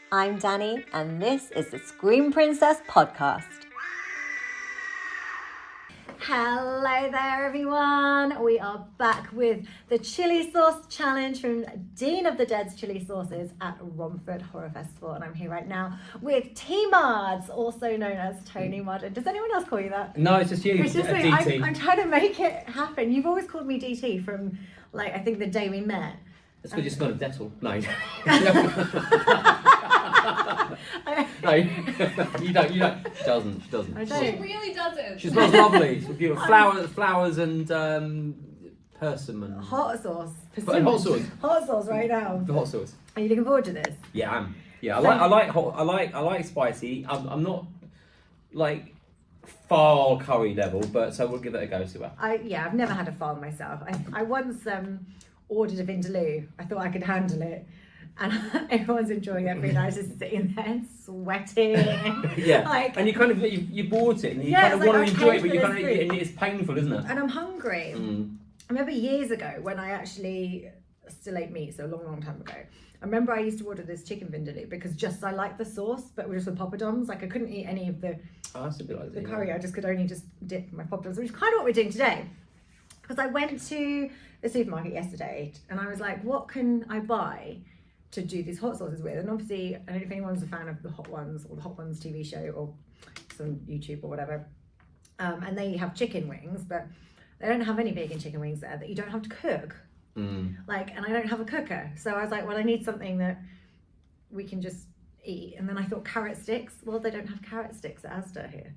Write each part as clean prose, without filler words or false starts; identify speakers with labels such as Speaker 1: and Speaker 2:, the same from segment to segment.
Speaker 1: I'm Danny, and this is the Scream Princess podcast. Hello there, everyone. We are back with the chili sauce challenge from Dean of the Dead's Chili Sauces at Romford Horror Festival. And I'm here right now with T-Mards, also known as Tony Mardon. Does anyone else call you that?
Speaker 2: No, it's just you.
Speaker 1: It's just me.
Speaker 2: DT.
Speaker 1: I'm trying to make it happen. You've always called me DT from, like, I think the day we met.
Speaker 2: It's because you smell of Dettol. No. No, you don't. She doesn't.
Speaker 1: I don't.
Speaker 3: She really doesn't.
Speaker 2: She smells lovely. It's beautiful. Flowers and persimmon.
Speaker 1: Hot sauce.
Speaker 2: Hot sauce.
Speaker 1: Hot sauce right now.
Speaker 2: The hot sauce.
Speaker 1: Are you looking forward to this?
Speaker 2: Yeah, I am. Yeah, I like hot. I like spicy. I'm not like far curry level, but so we'll give it a go. See what.
Speaker 1: I've never had a farm myself. I once ordered a vindaloo. I thought I could handle it. And everyone's enjoying it, and I was just sitting there sweating.
Speaker 2: Yeah,
Speaker 1: like,
Speaker 2: and you kind of you bought it, and you
Speaker 1: yeah,
Speaker 2: kind of
Speaker 1: like,
Speaker 2: want to enjoy it, but you kind of
Speaker 1: food.
Speaker 2: and it's painful, isn't it?
Speaker 1: And I'm hungry.
Speaker 2: Mm.
Speaker 1: I remember years ago when I actually still ate meat, so a long time ago. I remember I used to order this chicken vindaloo because just I liked the sauce, but just with poppadoms. Like I couldn't eat any of the
Speaker 2: That's a bit like
Speaker 1: the curry. I just could only just dip my poppadoms, which is kind of what we're doing today. Because I went to the supermarket yesterday and I was like, what can I buy to do these hot sauces with? And obviously, I don't know if anyone's a fan of the Hot Ones or the Hot Ones TV show or some YouTube or whatever. And they have chicken wings, but they don't have any vegan chicken wings there that you don't have to cook. Like, and I don't have a cooker. So I was like, well, I need something that we can just eat. And then I thought carrot sticks. Well, they don't have carrot sticks at Asda here.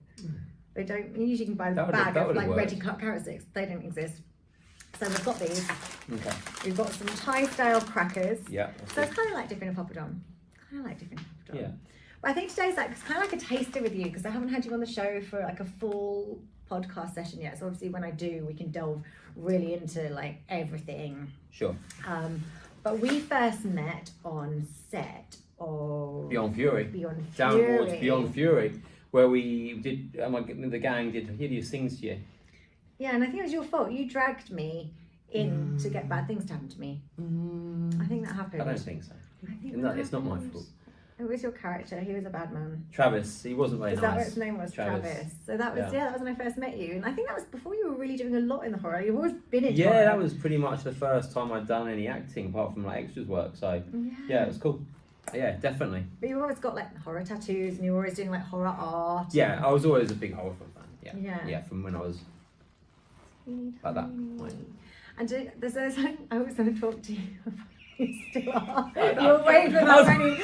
Speaker 1: They don't. You usually can buy the bag of like ready cut carrot sticks. They don't exist. So we've got these.
Speaker 2: Okay.
Speaker 1: We've got some Thai style crackers.
Speaker 2: Yeah.
Speaker 1: So it's kind of like dipping a poppadom.
Speaker 2: Yeah.
Speaker 1: But I think today's like it's kind of like a taster with you because I haven't had you on the show for like a full podcast session yet. So obviously when I do, we can delve really into like everything.
Speaker 2: Sure.
Speaker 1: But we first met on set of
Speaker 2: Beyond Fury.
Speaker 1: Downwards
Speaker 2: Beyond Fury, where we did. The gang did hideous things to you.
Speaker 1: Yeah, and I think it was your fault. You dragged me in to get bad things to happen to me. I think that happened.
Speaker 2: I don't think so.
Speaker 1: I think
Speaker 2: It's not my fault.
Speaker 1: It was your character. He was a bad man.
Speaker 2: Travis, he wasn't very
Speaker 1: Is
Speaker 2: nice.
Speaker 1: that what his name was? Travis. So that was that was when I first met you, and I think that was before you were really doing a lot in the horror. You've always been in horror.
Speaker 2: Yeah, that was pretty much the first time I'd done any acting apart from like extras work. So yeah, it was cool. Yeah, definitely.
Speaker 1: But you've always got like horror tattoos, and you're always doing like horror art.
Speaker 2: Yeah, I was always a big horror film fan.
Speaker 1: Yeah.
Speaker 2: Yeah, from when I was like that.
Speaker 1: And there's something I was going to talk to you about. You still are. You're waiting for that funny.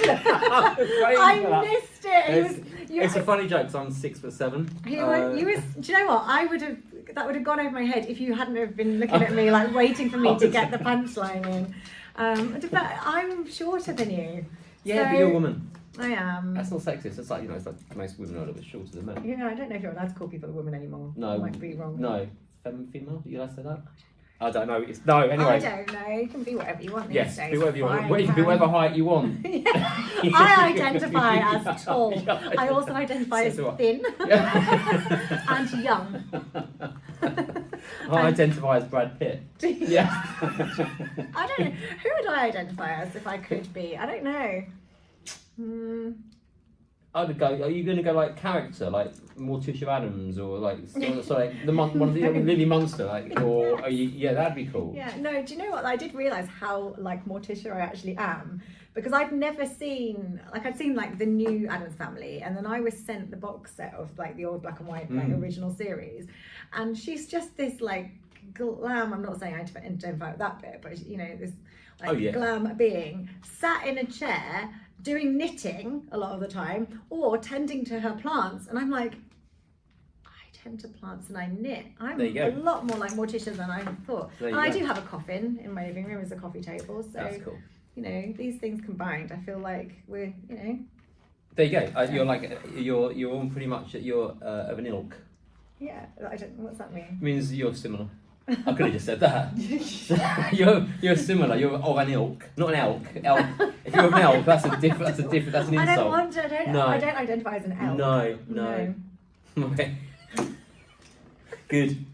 Speaker 1: I missed it.
Speaker 2: It's a funny joke because I'm 6'7".
Speaker 1: Do you know what? That would have gone over my head if you hadn't have been looking at me like waiting for me to get the punchline in. But I'm shorter than you.
Speaker 2: Yeah,
Speaker 1: so
Speaker 2: but you're a woman.
Speaker 1: I am.
Speaker 2: That's not sexist. It's like it's like most women are a little bit shorter than men.
Speaker 1: Yeah, I don't know if you're allowed to call people a woman anymore.
Speaker 2: No,
Speaker 1: I might be wrong.
Speaker 2: No, female. Are you allowed to say that? I don't know. Anyway.
Speaker 1: I don't know. You can be whatever you want these days.
Speaker 2: Be whatever you want.
Speaker 1: Fine,
Speaker 2: Be whatever height you want.
Speaker 1: I identify as tall. I also identify as thin and young.
Speaker 2: I identify as Brad Pitt. Yeah.
Speaker 1: I don't know. Who would I identify as if I could be? I don't know.
Speaker 2: I would go. Are you going to go like character, like Morticia Adams, or like sorry, one of the Lily Munster, like, or are you? Yeah, that'd be cool.
Speaker 1: Yeah, no. Do you know what? I did realise how like Morticia I actually am because I'd never seen I'd seen like the new Addams Family, and then I was sent the box set of like the old black and white like original series, and she's just this like glam. I'm not saying I identify with that bit, but you know this like glam being sat in a chair. Doing knitting a lot of the time or tending to her plants, and I'm like, I tend to plants and I knit. I'm a lot more like Morticia than I thought. And I do have a coffin in my living room as a coffee table, so
Speaker 2: that's cool.
Speaker 1: You know, these things combined, I feel like we're, you know.
Speaker 2: There you go. You're like you're all pretty much you're of an ilk.
Speaker 1: Yeah, I don't. What's that mean?
Speaker 2: It means you're similar. I could have just said that. You're similar. You're of an ilk, not an elk. Elk. If you're of an elk, that's an insult.
Speaker 1: I don't identify as an elk.
Speaker 2: No. Okay. Good.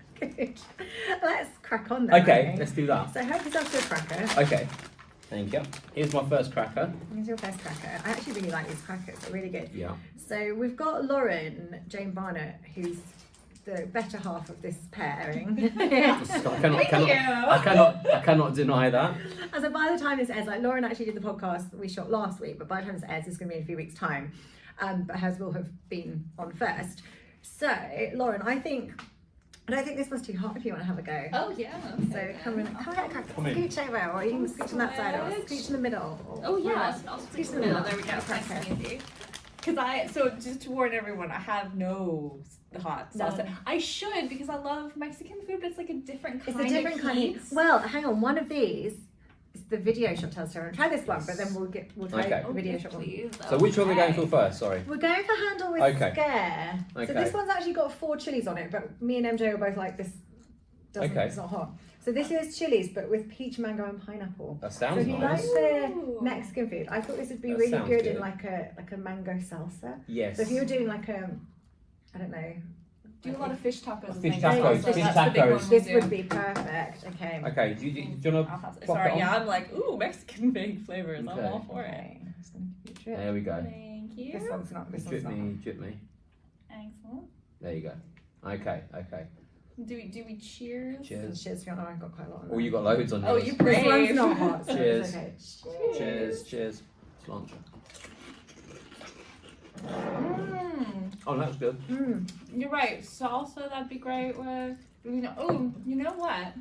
Speaker 1: Let's crack on then.
Speaker 2: Okay, let's do that.
Speaker 1: So help yourself to a cracker.
Speaker 2: Okay. Thank you. Here's my first cracker.
Speaker 1: Here's your first cracker. I actually really like these crackers. They're really good.
Speaker 2: Yeah.
Speaker 1: So we've got Lauren Jane Barnett, who's the better half of this pairing.
Speaker 2: I cannot deny that.
Speaker 1: And so by the time this airs, like Lauren actually did the podcast we shot last week, but by the time this airs, it's going to be in a few weeks' time. But hers will have been on first. So Lauren, I don't think this one's too hot if you want to have a go.
Speaker 3: Oh yeah.
Speaker 1: So come in,
Speaker 2: Come in.
Speaker 1: scooch over, or you can scooch on that side, or scooch in the middle. Or,
Speaker 3: Oh yeah,
Speaker 1: or
Speaker 3: I'll
Speaker 1: scooch
Speaker 3: speak
Speaker 1: in the middle.
Speaker 3: There we go.
Speaker 1: That's
Speaker 3: Nice
Speaker 1: okay.
Speaker 3: and easy. So just to warn everyone, I have no hot sauce.
Speaker 1: No.
Speaker 3: I should because I love Mexican food, but it's like a different kind
Speaker 1: It's a different
Speaker 3: of
Speaker 1: kind
Speaker 3: heat.
Speaker 1: of. Well, hang on. One of these is the video shot tells her. Try this one, but then we'll try
Speaker 2: Okay.
Speaker 1: the video shot one.
Speaker 3: Please.
Speaker 2: So which one are we going for first? Sorry.
Speaker 1: We're going for handle with
Speaker 2: Okay.
Speaker 1: scare.
Speaker 2: Okay.
Speaker 1: So this one's actually got 4 chilies on it, but me and MJ were both like this.
Speaker 2: Okay.
Speaker 1: It's not hot. So this is chilies, but with peach, mango, and pineapple.
Speaker 2: That
Speaker 1: So
Speaker 2: sounds
Speaker 1: if you
Speaker 2: nice.
Speaker 1: like the
Speaker 3: Ooh.
Speaker 1: Mexican food, I thought this would be
Speaker 2: That
Speaker 1: really
Speaker 2: sounds
Speaker 1: good
Speaker 2: good.
Speaker 1: in like a mango salsa.
Speaker 2: Yes.
Speaker 1: So if you were doing like a, I don't know.
Speaker 3: Do a lot of fish tacos.
Speaker 2: Fish
Speaker 3: and things.
Speaker 2: tacos,
Speaker 3: So
Speaker 2: fish
Speaker 3: that's the big
Speaker 2: tacos.
Speaker 3: one we'll
Speaker 1: This
Speaker 3: do.
Speaker 1: would be perfect. Okay.
Speaker 2: Okay. Do you want
Speaker 3: I'll
Speaker 2: to
Speaker 3: have to-
Speaker 2: pop
Speaker 3: Sorry,
Speaker 2: it on?
Speaker 3: yeah, I'm like, ooh, Mexican big flavors. I'm
Speaker 2: Okay.
Speaker 3: all for it.
Speaker 1: Okay. Just gonna give you a
Speaker 2: There we go.
Speaker 3: Thank you.
Speaker 1: This one's not. This
Speaker 2: Drip
Speaker 1: one's not.
Speaker 2: me, drip me.
Speaker 3: Excellent.
Speaker 2: There you go. Okay.
Speaker 3: Do we cheers?
Speaker 2: Cheers.
Speaker 1: Cheers. I've got quite a lot on
Speaker 2: Oh,
Speaker 1: there.
Speaker 2: you got loads on
Speaker 3: Oh,
Speaker 2: yours.
Speaker 3: you
Speaker 1: This one's
Speaker 3: brave.
Speaker 1: not hot. So
Speaker 2: Cheers.
Speaker 1: It's okay.
Speaker 2: Cheers. Cilantro.
Speaker 3: Mm,
Speaker 2: Oh, that's good.
Speaker 3: you're right. Salsa, that'd be great with. You know what?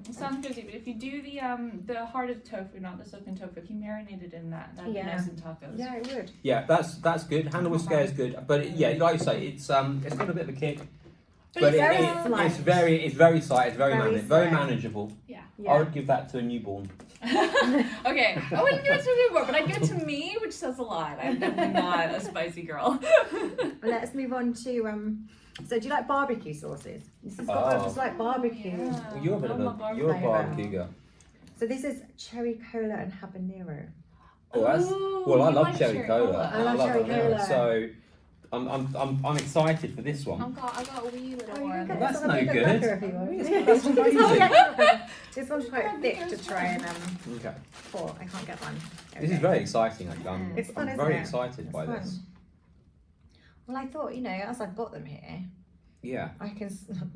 Speaker 3: It sounds good, but if you do the hearted tofu, not the soaked in tofu, if you marinate it in that, that'd
Speaker 1: Yeah.
Speaker 3: be nice in tacos.
Speaker 1: Yeah, it would.
Speaker 2: Yeah, that's good. Handle with scare is good, but yeah, like you say, it's got a bit of a kick.
Speaker 3: But it's very
Speaker 2: it's
Speaker 1: slight.
Speaker 2: very slight. It's very
Speaker 1: Very
Speaker 2: very
Speaker 1: slight.
Speaker 2: manageable.
Speaker 3: Yeah.
Speaker 2: I would give that to a newborn.
Speaker 3: Okay, I wouldn't give it to you more, but I'd give it to me, which says a lot. I'm definitely not a spicy girl.
Speaker 1: Let's move on to so do you like barbecue sauces? This has got just like barbecue.
Speaker 3: Yeah.
Speaker 2: Well, you're a bit of
Speaker 3: Love my
Speaker 2: a you're a
Speaker 1: barbecue.
Speaker 2: barbecue girl.
Speaker 1: So this is cherry cola and habanero.
Speaker 2: Oh, that's
Speaker 3: Ooh,
Speaker 2: well. I
Speaker 3: you
Speaker 2: love
Speaker 3: like
Speaker 2: cherry cola.
Speaker 1: I love cherry
Speaker 2: habanero.
Speaker 1: cola.
Speaker 2: So I'm excited for this one.
Speaker 3: I got a wee little
Speaker 1: Oh, you
Speaker 3: one.
Speaker 1: can get
Speaker 2: That's
Speaker 1: this on a
Speaker 2: no
Speaker 1: bigger
Speaker 2: good.
Speaker 1: cracker if you want.
Speaker 2: That's crazy.
Speaker 1: This one's quite thick to try and
Speaker 2: Okay.
Speaker 1: pour. I can't get one.
Speaker 2: This is very exciting. Actually.
Speaker 1: It's fun,
Speaker 2: I'm
Speaker 1: isn't
Speaker 2: very
Speaker 1: it?
Speaker 2: excited
Speaker 1: It's
Speaker 2: by
Speaker 1: fun.
Speaker 2: this.
Speaker 1: Well, I thought, as I've got them here,
Speaker 2: Yeah.
Speaker 1: I can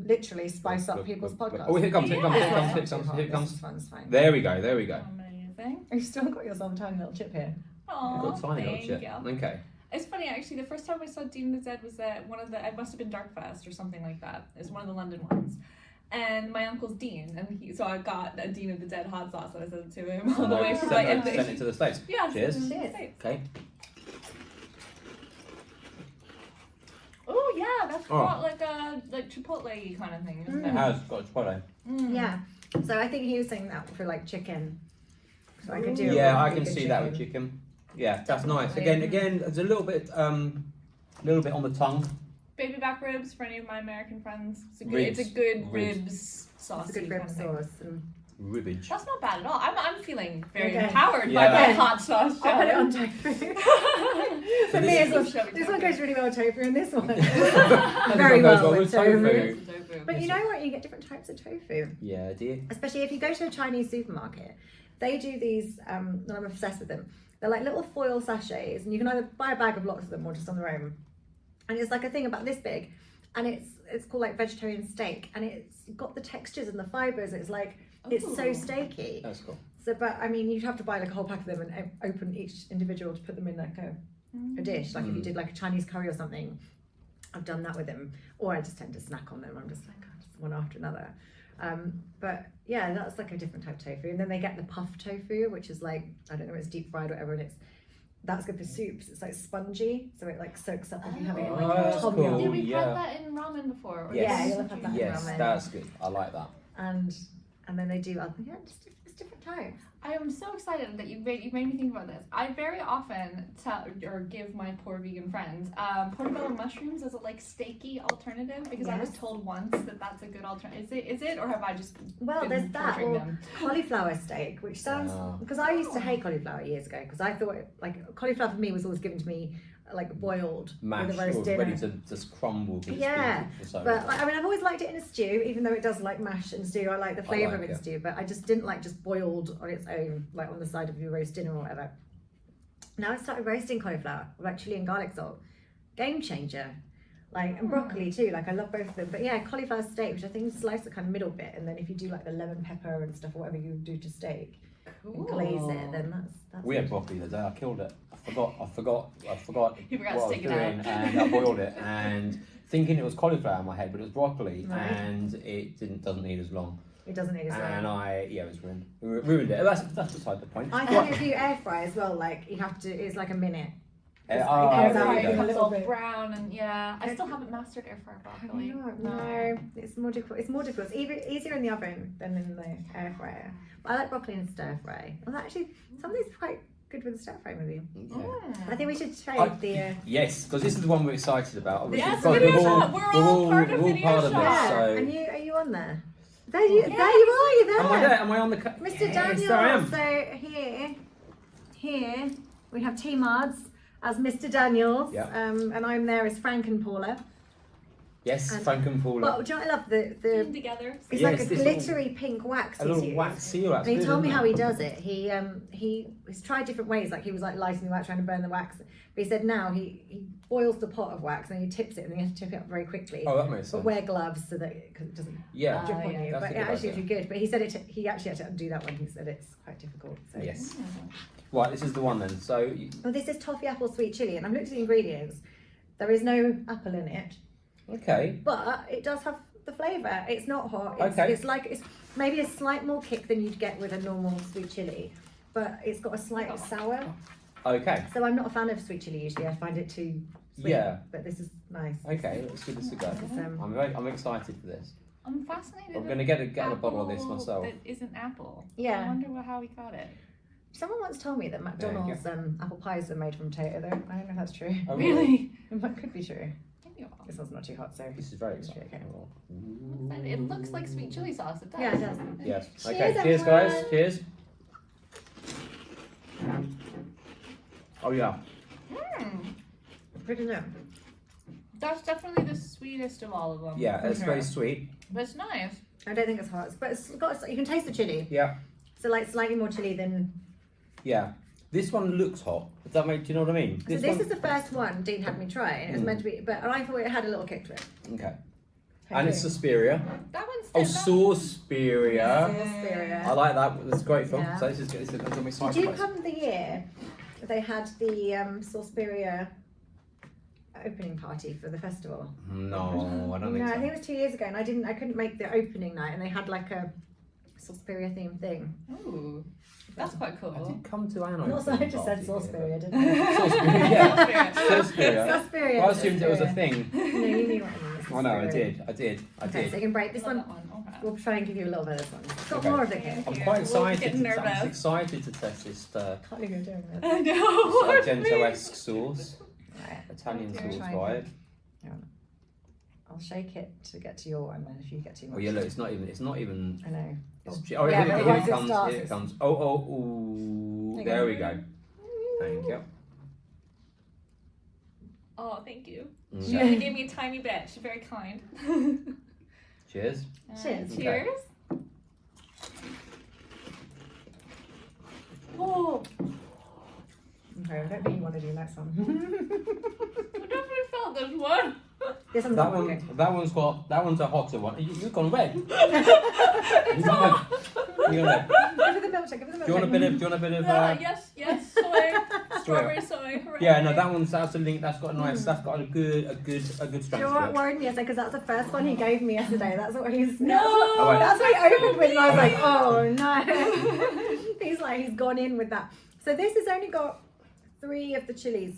Speaker 1: literally spice up people's podcasts.
Speaker 2: Oh, here comes.
Speaker 1: This one's not too hot.
Speaker 2: Here
Speaker 1: This
Speaker 2: comes.
Speaker 1: is fun, it's fine.
Speaker 2: There we go.
Speaker 3: Amazing.
Speaker 1: You've still got yourself a tiny little chip here.
Speaker 3: Aw,
Speaker 2: Got a tiny little
Speaker 3: thank
Speaker 2: chip.
Speaker 3: you.
Speaker 2: Okay.
Speaker 3: It's funny actually. The first time I saw Dean the Dead was at one of the. It must have been Darkfest or something like that. It's one of the London ones. And my uncle's Dean, and so I got a Dean of the Dead hot sauce, and I sent it to him all the way from like.
Speaker 2: Send it to the States.
Speaker 3: Yeah.
Speaker 2: Cheers.
Speaker 3: sent it to the
Speaker 1: Cheers.
Speaker 3: States.
Speaker 2: Okay.
Speaker 3: Oh yeah, that's
Speaker 2: Oh.
Speaker 3: got like a chipotle kind of thing, isn't
Speaker 2: It
Speaker 3: it?
Speaker 2: has got chipotle.
Speaker 3: Mm.
Speaker 1: Yeah. So I think he was saying that for like chicken. So I could do.
Speaker 2: Yeah, I
Speaker 1: really
Speaker 2: can
Speaker 1: good
Speaker 2: see that with chicken. Yeah, that's nice.
Speaker 1: Definitely.
Speaker 2: Again, it's a little bit on the tongue.
Speaker 3: Baby back ribs for any of my American friends. It's a good,
Speaker 2: Ribs.
Speaker 3: it's a good
Speaker 2: Ribs.
Speaker 3: ribs sauce.
Speaker 1: It's a good rib sauce. And
Speaker 2: Ribbage.
Speaker 3: That's not bad at all. I'm feeling very
Speaker 1: Okay.
Speaker 3: empowered
Speaker 2: Yeah.
Speaker 3: by my
Speaker 1: Okay.
Speaker 3: hot sauce.
Speaker 1: I'll put it on
Speaker 3: challenge.
Speaker 1: tofu.
Speaker 2: So
Speaker 1: For me
Speaker 2: this
Speaker 1: as well.
Speaker 3: is-
Speaker 1: This one goes really well with tofu, and this one
Speaker 2: This
Speaker 1: very
Speaker 2: one goes
Speaker 1: well with tofu.
Speaker 3: Tofu.
Speaker 1: But you know what? You get different types of tofu.
Speaker 2: Yeah, dear.
Speaker 1: Especially if you go to a Chinese supermarket, they do these, and I'm obsessed with them. They're like little foil sachets, and you can either buy a bag of lots of them or just on their own. And it's like a thing about this big, and it's called like vegetarian steak, and it's got the textures and the fibers. It's like it's so
Speaker 3: Ooh.
Speaker 1: steaky.
Speaker 2: That's cool.
Speaker 1: So, but I mean, you'd have to buy like a whole pack of them and open each individual to put them in like a dish. Like if you did like a Chinese curry or something, I've done that with them, or I just tend to snack on them. I'm just like just one after another. But yeah, that's like a different type of tofu. And then they get the puff tofu, which is like, I don't know, it's deep fried or whatever, and that's good for soups. It's like spongy, so it like soaks up if you have it in like
Speaker 2: Oh,
Speaker 1: a
Speaker 2: that's
Speaker 1: tom
Speaker 2: cool.
Speaker 1: yum.
Speaker 3: Did we
Speaker 2: Yeah.
Speaker 3: have that in ramen before? Or
Speaker 2: Yes.
Speaker 1: Yeah, you'll have had that in
Speaker 2: Yes,
Speaker 1: ramen.
Speaker 2: that's good. I like that.
Speaker 1: And then they do other, it's different types.
Speaker 3: I am so excited that you made me think about this. I very often tell or give my poor vegan friends portobello mushrooms as a like steaky alternative because I was
Speaker 1: Yes.
Speaker 3: told once that that's a good alternative. Is it or have I just
Speaker 1: Well,
Speaker 3: been
Speaker 1: there's that,
Speaker 3: torturing
Speaker 1: or
Speaker 3: them?
Speaker 1: cauliflower steak, which sounds,
Speaker 2: Wow.
Speaker 1: because I used to hate cauliflower years ago, because I thought like cauliflower for me was always given to me like boiled
Speaker 2: Mashed
Speaker 1: with a roast
Speaker 2: or
Speaker 1: dinner.
Speaker 2: ready to just crumble. 'Cause it's
Speaker 1: Yeah,
Speaker 2: been for so
Speaker 1: but
Speaker 2: long.
Speaker 1: like, I mean, I've always liked it in a stew, even though it does like mash and stew. I like the flavour
Speaker 2: like
Speaker 1: of it in
Speaker 2: it.
Speaker 1: stew, but I just didn't like just boiled on its own, like on the side of your roast dinner or whatever. Now I started roasting cauliflower with like chili and garlic salt. Game changer. Like, and broccoli too, like I love both of them. But yeah, cauliflower steak, which I think you slice the kind of middle bit, and then if you do like the lemon pepper and stuff, or whatever you do to steak, and glaze it, then that's
Speaker 2: We had broccoli the day I killed it. I forgot
Speaker 3: You
Speaker 2: what
Speaker 3: forgot
Speaker 2: I
Speaker 3: to
Speaker 2: was
Speaker 3: take it
Speaker 2: doing,
Speaker 3: out.
Speaker 2: and I boiled it, and thinking it was cauliflower in my head, but it was broccoli,
Speaker 1: Right.
Speaker 2: and it doesn't need as long.
Speaker 1: it doesn't need as
Speaker 2: And
Speaker 1: long.
Speaker 2: it was ruined. Ruined it. That's beside the point.
Speaker 1: I think if you air fry as well, like you have to, it's like a minute.
Speaker 2: Uh,
Speaker 1: comes
Speaker 2: there
Speaker 1: out
Speaker 2: you
Speaker 3: It
Speaker 2: go.
Speaker 1: in a
Speaker 3: becomes
Speaker 1: little
Speaker 3: all
Speaker 1: bit.
Speaker 3: brown and I still haven't mastered air fryer broccoli.
Speaker 1: No, it's more difficult. It's more difficult. It's easier in the oven than in the air fryer. But I like broccoli in stir fry. Well, actually, some of these are quite good with the stir fry maybe. I think we should try the.
Speaker 2: Yes, because this is the one we're excited about. Obviously,
Speaker 3: Yes,
Speaker 2: because
Speaker 3: Video
Speaker 2: we're all,
Speaker 3: Shop. We're all part of
Speaker 2: we're all
Speaker 3: Video
Speaker 2: part of
Speaker 3: Shop.
Speaker 2: this.
Speaker 1: Yeah,
Speaker 2: So.
Speaker 1: and are you on there? There you are. You're
Speaker 2: Am I
Speaker 1: there.
Speaker 2: there? Am I on the?
Speaker 1: Mr.
Speaker 2: Yes,
Speaker 1: Daniel.
Speaker 2: there I am.
Speaker 1: So here we have T Mards as Mr. Daniels.
Speaker 2: Yeah.
Speaker 1: And I'm there as Frank and Paula.
Speaker 2: Yes,
Speaker 1: And-
Speaker 2: Frankenstein.
Speaker 1: But do you know what I love? The
Speaker 3: Put together.
Speaker 1: it's
Speaker 2: Yes,
Speaker 1: like a
Speaker 2: this
Speaker 1: glittery pink wax.
Speaker 2: A
Speaker 1: he's
Speaker 2: little
Speaker 1: used.
Speaker 2: wax seal. That's
Speaker 1: And he
Speaker 2: good,
Speaker 1: told me
Speaker 2: isn't
Speaker 1: how
Speaker 2: it?
Speaker 1: he does it. He's tried different ways. Like he was like lighting the wax, trying to burn the wax. But he said now he boils the pot of wax and he tips it, and then you have to tip it up very quickly.
Speaker 2: Oh, that makes
Speaker 1: But
Speaker 2: sense.
Speaker 1: wear gloves so that because it doesn't
Speaker 2: Yeah.
Speaker 1: drip on
Speaker 3: yeah,
Speaker 1: you.
Speaker 2: that's
Speaker 1: But
Speaker 2: a
Speaker 1: it
Speaker 2: good
Speaker 1: actually
Speaker 2: idea.
Speaker 1: is good. But he said he actually had to do that one. He said it's quite difficult. So.
Speaker 2: Yes. Right, this is the one then. So
Speaker 1: Well, this is toffee apple sweet chili, and I've looked at the ingredients. There is no apple in it,
Speaker 2: okay.
Speaker 1: but it does have the flavour. It's not hot. It's,
Speaker 2: Okay.
Speaker 1: it's maybe a slight more kick than you'd get with a normal sweet chili, but it's got a slight sour.
Speaker 2: Okay.
Speaker 1: So I'm not a fan of sweet chili usually. I find it too sweet.
Speaker 2: Yeah.
Speaker 1: But this is nice.
Speaker 2: Okay. Let's give this a go.
Speaker 1: It's,
Speaker 2: I'm excited for this.
Speaker 3: I'm fascinated.
Speaker 2: I'm gonna get a bottle of this
Speaker 3: apple
Speaker 2: myself.
Speaker 3: That isn't apple.
Speaker 1: Yeah.
Speaker 3: I wonder how we got it.
Speaker 1: Someone once told me that McDonald's apple pies are made from potato. Though I don't know if that's true.
Speaker 2: Oh,
Speaker 3: Really?
Speaker 1: It could be true.
Speaker 3: Maybe I'll-
Speaker 1: This one's not too hot, so.
Speaker 2: This is very
Speaker 1: It's
Speaker 2: exciting.
Speaker 1: okay.
Speaker 3: And it looks like sweet chili sauce. It does.
Speaker 1: Yeah, it does.
Speaker 2: Yes.
Speaker 1: Cheers,
Speaker 2: Okay. Cheers, guys.
Speaker 1: everyone.
Speaker 2: Cheers. Oh yeah.
Speaker 1: Pretty good.
Speaker 3: That's definitely the sweetest of all of them.
Speaker 2: Yeah.
Speaker 3: for
Speaker 2: It's
Speaker 3: sure.
Speaker 2: very sweet.
Speaker 3: But it's nice.
Speaker 1: I don't think it's hot, but it's got. You can taste the chili.
Speaker 2: Yeah.
Speaker 1: So like slightly more chili than.
Speaker 2: Yeah. This one looks hot. Does that make? Do you know what I mean?
Speaker 1: So this is the first one Dean had me try, and it was meant to be, but I thought it had a little kick to it.
Speaker 2: Okay. And it's Suspiria.
Speaker 3: That one's
Speaker 2: Oh,
Speaker 3: that-
Speaker 2: Suspiria.
Speaker 1: Suspiria.
Speaker 2: I like that. That's great film.
Speaker 1: Yeah.
Speaker 2: So this is good. This is I'm excited.
Speaker 1: Did you
Speaker 2: about this.
Speaker 1: come the year they had the Suspiria opening party for the festival?
Speaker 2: No, I don't think
Speaker 1: No,
Speaker 2: so.
Speaker 1: I think it was 2 years ago, and I couldn't make the opening night, and they had like a Suspiria themed thing.
Speaker 3: Ooh, that's quite
Speaker 2: I
Speaker 3: cool.
Speaker 2: did come to an
Speaker 1: Not so I
Speaker 2: opening
Speaker 1: just said
Speaker 2: party,
Speaker 1: Suspiria,
Speaker 2: but-
Speaker 1: didn't I?
Speaker 2: Suspiria, yeah. Suspiria.
Speaker 1: Suspiria.
Speaker 2: Well, I assumed it was a
Speaker 1: Suspiria.
Speaker 2: thing.
Speaker 1: No, you knew what I mean.
Speaker 2: Oh no, I
Speaker 1: Suspiria.
Speaker 2: did. I
Speaker 1: Okay, so
Speaker 2: did.
Speaker 1: you can break this
Speaker 3: Love
Speaker 1: one.
Speaker 3: that one. Okay.
Speaker 1: We'll try and give you a little bit of this one. It's got
Speaker 2: Okay.
Speaker 1: more of the cake.
Speaker 2: I'm
Speaker 3: Yeah.
Speaker 2: quite
Speaker 3: We're
Speaker 2: excited.
Speaker 3: getting
Speaker 2: I'm
Speaker 3: nervous.
Speaker 2: excited to test this
Speaker 1: Can't believe you're doing this.
Speaker 3: I know.
Speaker 2: Argento-esque sauce,
Speaker 1: Right,
Speaker 2: Italian
Speaker 3: Okay.
Speaker 2: sauce
Speaker 1: Try
Speaker 2: vibe.
Speaker 1: I'll shake it to get to your one, then if you get too much.
Speaker 2: Oh yeah, look, it's not even.
Speaker 1: I know.
Speaker 2: Oh,
Speaker 1: Yeah,
Speaker 2: here,
Speaker 1: but
Speaker 2: here
Speaker 1: once
Speaker 2: it
Speaker 1: it
Speaker 2: comes.
Speaker 1: starts,
Speaker 2: Here it
Speaker 1: it's-
Speaker 2: comes. Oh,
Speaker 1: There you
Speaker 2: there
Speaker 1: go.
Speaker 2: we go. Thank you.
Speaker 3: Oh, thank you.
Speaker 2: Okay.
Speaker 3: She only gave me a tiny bit. She's very kind.
Speaker 2: Cheers.
Speaker 1: Cheers.
Speaker 3: Cheers. Oh,
Speaker 1: Okay, I don't think you want to do next one.
Speaker 3: I definitely felt this one.
Speaker 1: This one's
Speaker 2: That
Speaker 1: not
Speaker 2: one.
Speaker 1: working.
Speaker 2: That one's got. That one's a hotter one. You've gone red. You've gone red. You've gone red.
Speaker 1: Give it the milkshake, give it the milkshake.
Speaker 2: Do you want a bit of? Do you want a bit of?
Speaker 3: Yes, soy, strawberry soy. Hooray.
Speaker 2: Yeah, no, that one's that's a link. That's got a nice. That's got a good
Speaker 1: Do
Speaker 2: strength
Speaker 1: you know what
Speaker 2: to it.
Speaker 1: worried me yesterday? Because that's the first one he gave me yesterday. That's what he's.
Speaker 3: No.
Speaker 2: Oh, wait.
Speaker 1: That's what he opened with, and I was like, oh no. He's gone in with that. So this has only got 3 of the chilies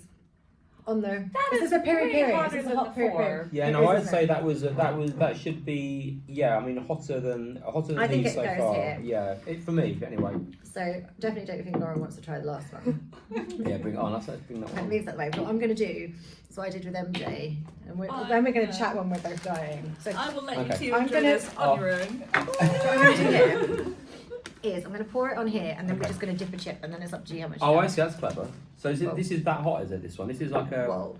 Speaker 1: on the. This is a peri
Speaker 3: way
Speaker 1: peri.
Speaker 3: hotter
Speaker 1: This is a
Speaker 3: than
Speaker 1: hot
Speaker 3: the
Speaker 1: peri
Speaker 3: four.
Speaker 1: peri.
Speaker 2: Yeah,
Speaker 1: It
Speaker 2: no,
Speaker 1: is,
Speaker 2: I'd
Speaker 1: isn't
Speaker 2: say
Speaker 1: it?
Speaker 2: that should be. Yeah, I mean hotter than
Speaker 1: I think
Speaker 2: these
Speaker 1: it
Speaker 2: so
Speaker 1: goes
Speaker 2: far.
Speaker 1: here.
Speaker 2: Yeah, for me anyway.
Speaker 1: So definitely don't think Lauren wants to try the last one.
Speaker 2: Yeah, bring it on. Let's bring that
Speaker 1: I
Speaker 2: on.
Speaker 1: leave that way. What I'm going to do is what I did with MJ, and
Speaker 3: Oh,
Speaker 1: then we're going to
Speaker 3: yeah.
Speaker 1: chat when we're both dying. So
Speaker 3: I will let
Speaker 2: Okay.
Speaker 3: you two
Speaker 1: I'm
Speaker 3: enjoy
Speaker 1: gonna-
Speaker 3: this on your own.
Speaker 1: what I'm going to do here is I'm going to pour it on here, and then we're just going to dip a chip, and then it's up to you how much.
Speaker 2: Oh,
Speaker 1: you
Speaker 2: I
Speaker 1: have.
Speaker 2: see. That's clever. So this is that hot, is it? This one. This is like a.
Speaker 1: Well,